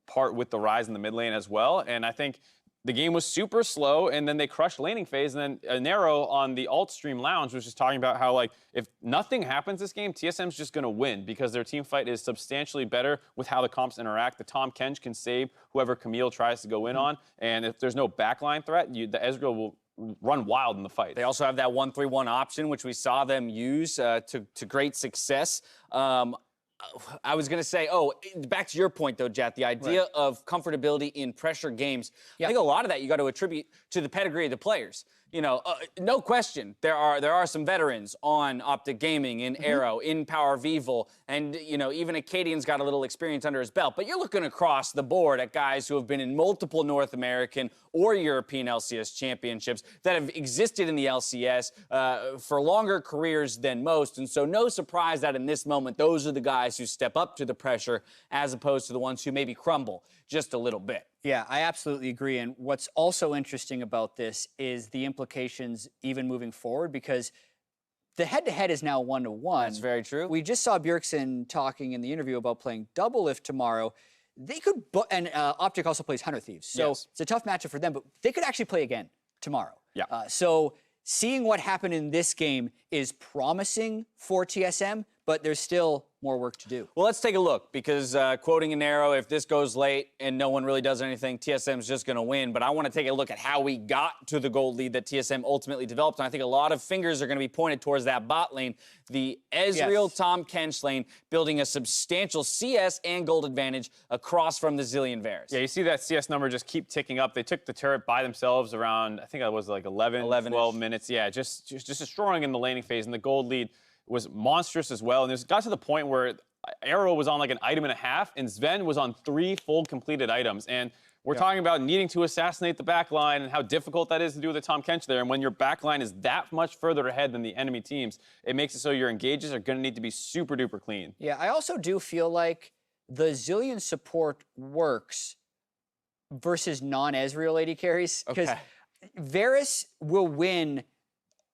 part with the Rise in the mid lane as well. And I think the game was super slow, and then they crushed laning phase. And then Nero on the alt stream lounge was just talking about how, like, if nothing happens this game, TSM's just going to win because their team fight is substantially better with how the comps interact. The Tahm Kench can save whoever Camille tries to go in on, and if there's no backline threat, the Ezreal will run wild in the fight. They also have that 1-3-1 option, which we saw them use to great success. I was going to say, back to your point, though, Jet, the idea of comfortability in pressure games. I think a lot of that you got to attribute to the pedigree of the players. No question, there are some veterans on OpTic Gaming, in Arrow, in Power Vival, and, even Acadian's got a little experience under his belt. But you're looking across the board at guys who have been in multiple North American or European LCS championships that have existed in the LCS for longer careers than most. And so no surprise that in this moment, those are the guys who step up to the pressure as opposed to the ones who maybe crumble just a little bit. Yeah, I absolutely agree. And what's also interesting about this is the implications even moving forward, because the head-to-head is now 1-1. That's very true. We just saw Bjergsen talking in the interview about playing double if tomorrow. They could, and OpTic also plays Hunter Thieves. So it's a tough matchup for them, but they could actually play again tomorrow. Yeah. So seeing what happened in this game is promising for TSM, but there's still more work to do. Well, let's take a look, because quoting an arrow, if this goes late and no one really does anything, TSM's just going to win. But I want to take a look at how we got to the gold lead that TSM ultimately developed. And I think a lot of fingers are going to be pointed towards that bot lane, the Ezreal Tahm Kench lane, building a substantial CS and gold advantage across from the Zillion Varus. Yeah, you see that CS number just keep ticking up. They took the turret by themselves around, I think that was like 11 12 minutes. Yeah, just destroying in the laning phase, and the gold lead was monstrous as well. And it got to the point where Arrow was on like an item and a half, and Sven was on 3 full completed items. And we're talking about needing to assassinate the back line and how difficult that is to do with a Tahm Kench there. And when your back line is that much further ahead than the enemy teams, it makes it so your engages are going to need to be super duper clean. Yeah, I also do feel like the Zillion support works versus non-Ezreal AD carries, because Varus will win,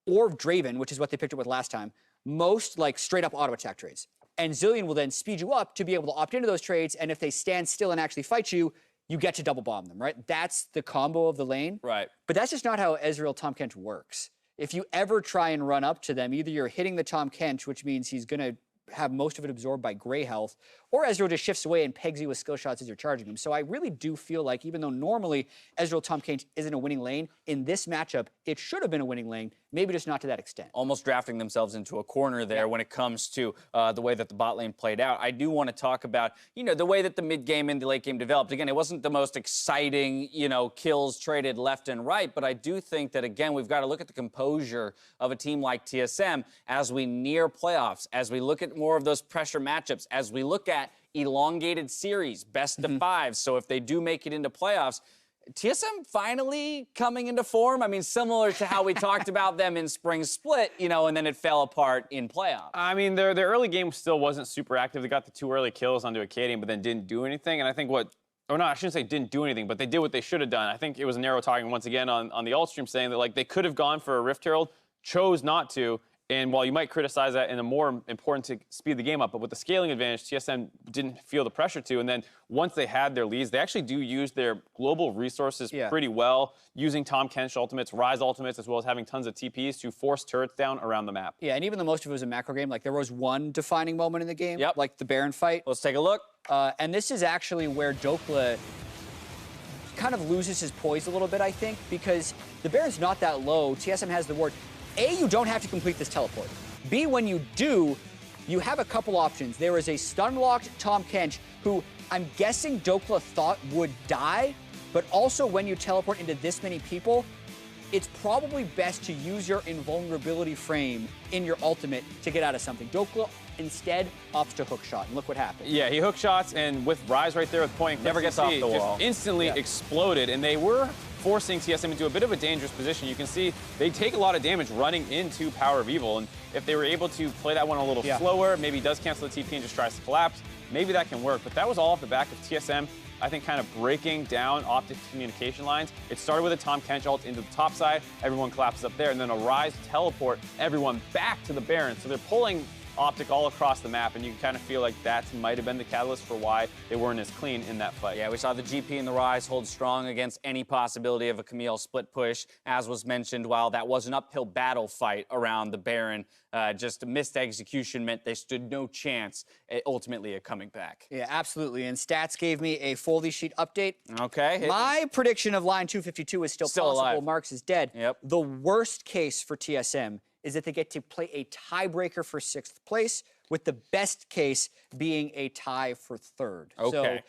or Draven, which is what they picked up with last time, most like straight up auto attack trades. And Zillion will then speed you up to be able to opt into those trades, and if they stand still and actually fight you, you get to double bomb them, right? That's the combo of the lane. Right. But that's just not how Ezreal Tahm Kench works. If you ever try and run up to them, either you're hitting the Tahm Kench, which means he's going to have most of it absorbed by gray health, or Ezreal just shifts away and pegs you with skill shots as you're charging him. So I really do feel like, even though normally Ezreal Tahm Kench isn't a winning lane, in this matchup, it should have been a winning lane, maybe just not to that extent. Almost drafting themselves into a corner there when it comes to the way that the bot lane played out. I do want to talk about, the way that the mid game and the late game developed. Again, it wasn't the most exciting, kills traded left and right, but I do think that, again, we've got to look at the composure of a team like TSM as we near playoffs, as we look at more of those pressure matchups, as we look at elongated series, best of 5. So if they do make it into playoffs, TSM finally coming into form. I mean, similar to how we talked about them in Spring Split, and then it fell apart in playoffs. I mean, their early game still wasn't super active. They got the 2 early kills onto Acadian, but then didn't do anything. And I think I shouldn't say didn't do anything, but they did what they should have done. I think it was Nero talking once again on the alt stream, saying that, like, they could have gone for a Rift Herald, chose not to. And while you might criticize that in a more important to speed the game up, but with the scaling advantage, TSM didn't feel the pressure to. And then once they had their leads, they actually do use their global resources pretty well, using Tahm Kench ultimates, Rise ultimates, as well as having tons of TPs to force turrets down around the map. Yeah, and even though most of it was a macro game, like there was one defining moment in the game, like the Baron fight. Let's take a look. And this is actually where Dokla kind of loses his poise a little bit, I think, because the Baron's not that low. TSM has the ward. A, you don't have to complete this teleport. B, when you do, you have a couple options. There is a stun-locked Tahm Kench, who I'm guessing Dokla thought would die, but also when you teleport into this many people, it's probably best to use your invulnerability frame in your ultimate to get out of something. Dokla instead opts to hook shot, and look what happened. Yeah, he hook shots, and with Rise right there with point, Never gets off the wall. Just instantly exploded, and they were forcing TSM into a bit of a dangerous position. You can see they take a lot of damage running into Power of Evil, and if they were able to play that one a little slower, maybe does cancel the TP and just tries to collapse, maybe that can work. But that was all off the back of TSM, I think, kind of breaking down OpTic's communication lines. It started with a Tom Kench ult into the top side, everyone collapses up there, and then a Rise teleport everyone back to the Baron. So they're pulling OpTic all across the map, and you can kind of feel like that might have been the catalyst for why they weren't as clean in that fight. Yeah, we saw the GP and the Rise hold strong against any possibility of a Camille split push. As was mentioned, while that was an uphill battle fight around the Baron, just a missed execution meant they stood no chance ultimately at coming back. Yeah, absolutely. And Stats gave me a Foldy sheet update. Okay. My prediction of line 252 is still possible. Alive. Marks is dead. Yep. The worst case for TSM is that they get to play a tiebreaker for 6th place, with the best case being a tie for 3rd. Okay. So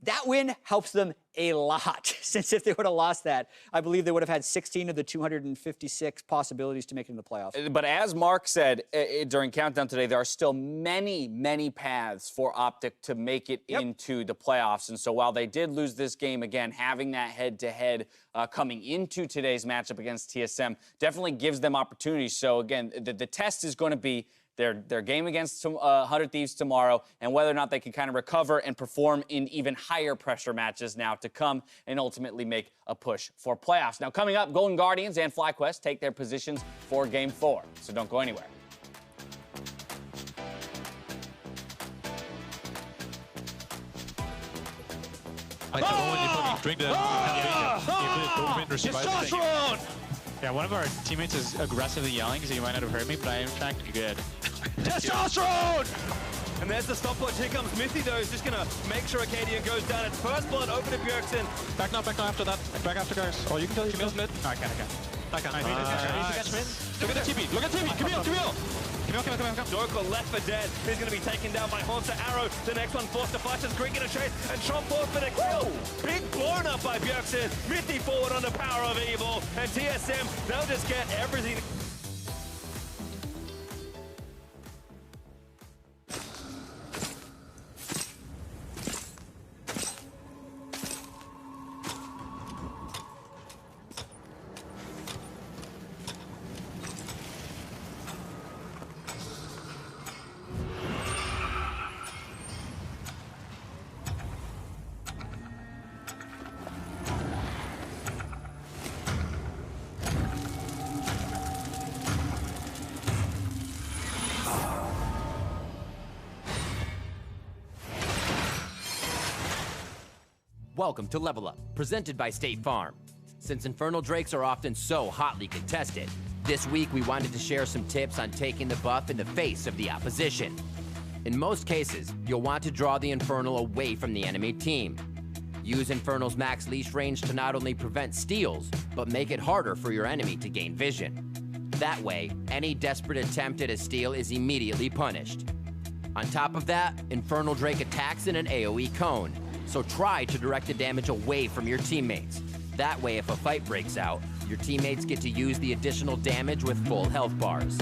that win helps them a lot, since if they would have lost that, I believe they would have had 16 of the 256 possibilities to make it in the playoffs. But as Mark said during Countdown today, there are still many, many paths for OpTic to make it into the playoffs. And so while they did lose this game, again, having that head-to-head coming into today's matchup against TSM definitely gives them opportunities. So again, the test is going to be their game against 100 Thieves tomorrow, and whether or not they can kind of recover and perform in even higher pressure matches now to come and ultimately make a push for playoffs. Now, coming up, Golden Guardians and FlyQuest take their positions for Game 4, so don't go anywhere. Like the moment you fucking drink the yeah, one of our teammates is aggressively yelling, so you might not have heard me, but I am in fact good. Testosterone! And there's the stopwatch. Here comes Mithy, though. He's just going to make sure Acadian goes down. It's first blood over to Bjergsen. Back now after that. Back after guys. Oh, you can tell you Camille's mid. I can. Look at the TP. Look at TP. Camille. Come. Dorko left for dead. He's going to be taken down by Haunter Arrow. The next one forced to fight as Green in a chase. And Trump forward for the kill. Big blown up by Bjergsen. Mithy forward on the Power of Evil. And TSM, they'll just get everything. Welcome to Level Up, presented by State Farm. Since Infernal Drakes are often so hotly contested, this week we wanted to share some tips on taking the buff in the face of the opposition. In most cases, you'll want to draw the Infernal away from the enemy team. Use Infernal's max leash range to not only prevent steals, but make it harder for your enemy to gain vision. That way, any desperate attempt at a steal is immediately punished. On top of that, Infernal Drake attacks in an AoE cone, so try to direct the damage away from your teammates. That way, if a fight breaks out, your teammates get to use the additional damage with full health bars.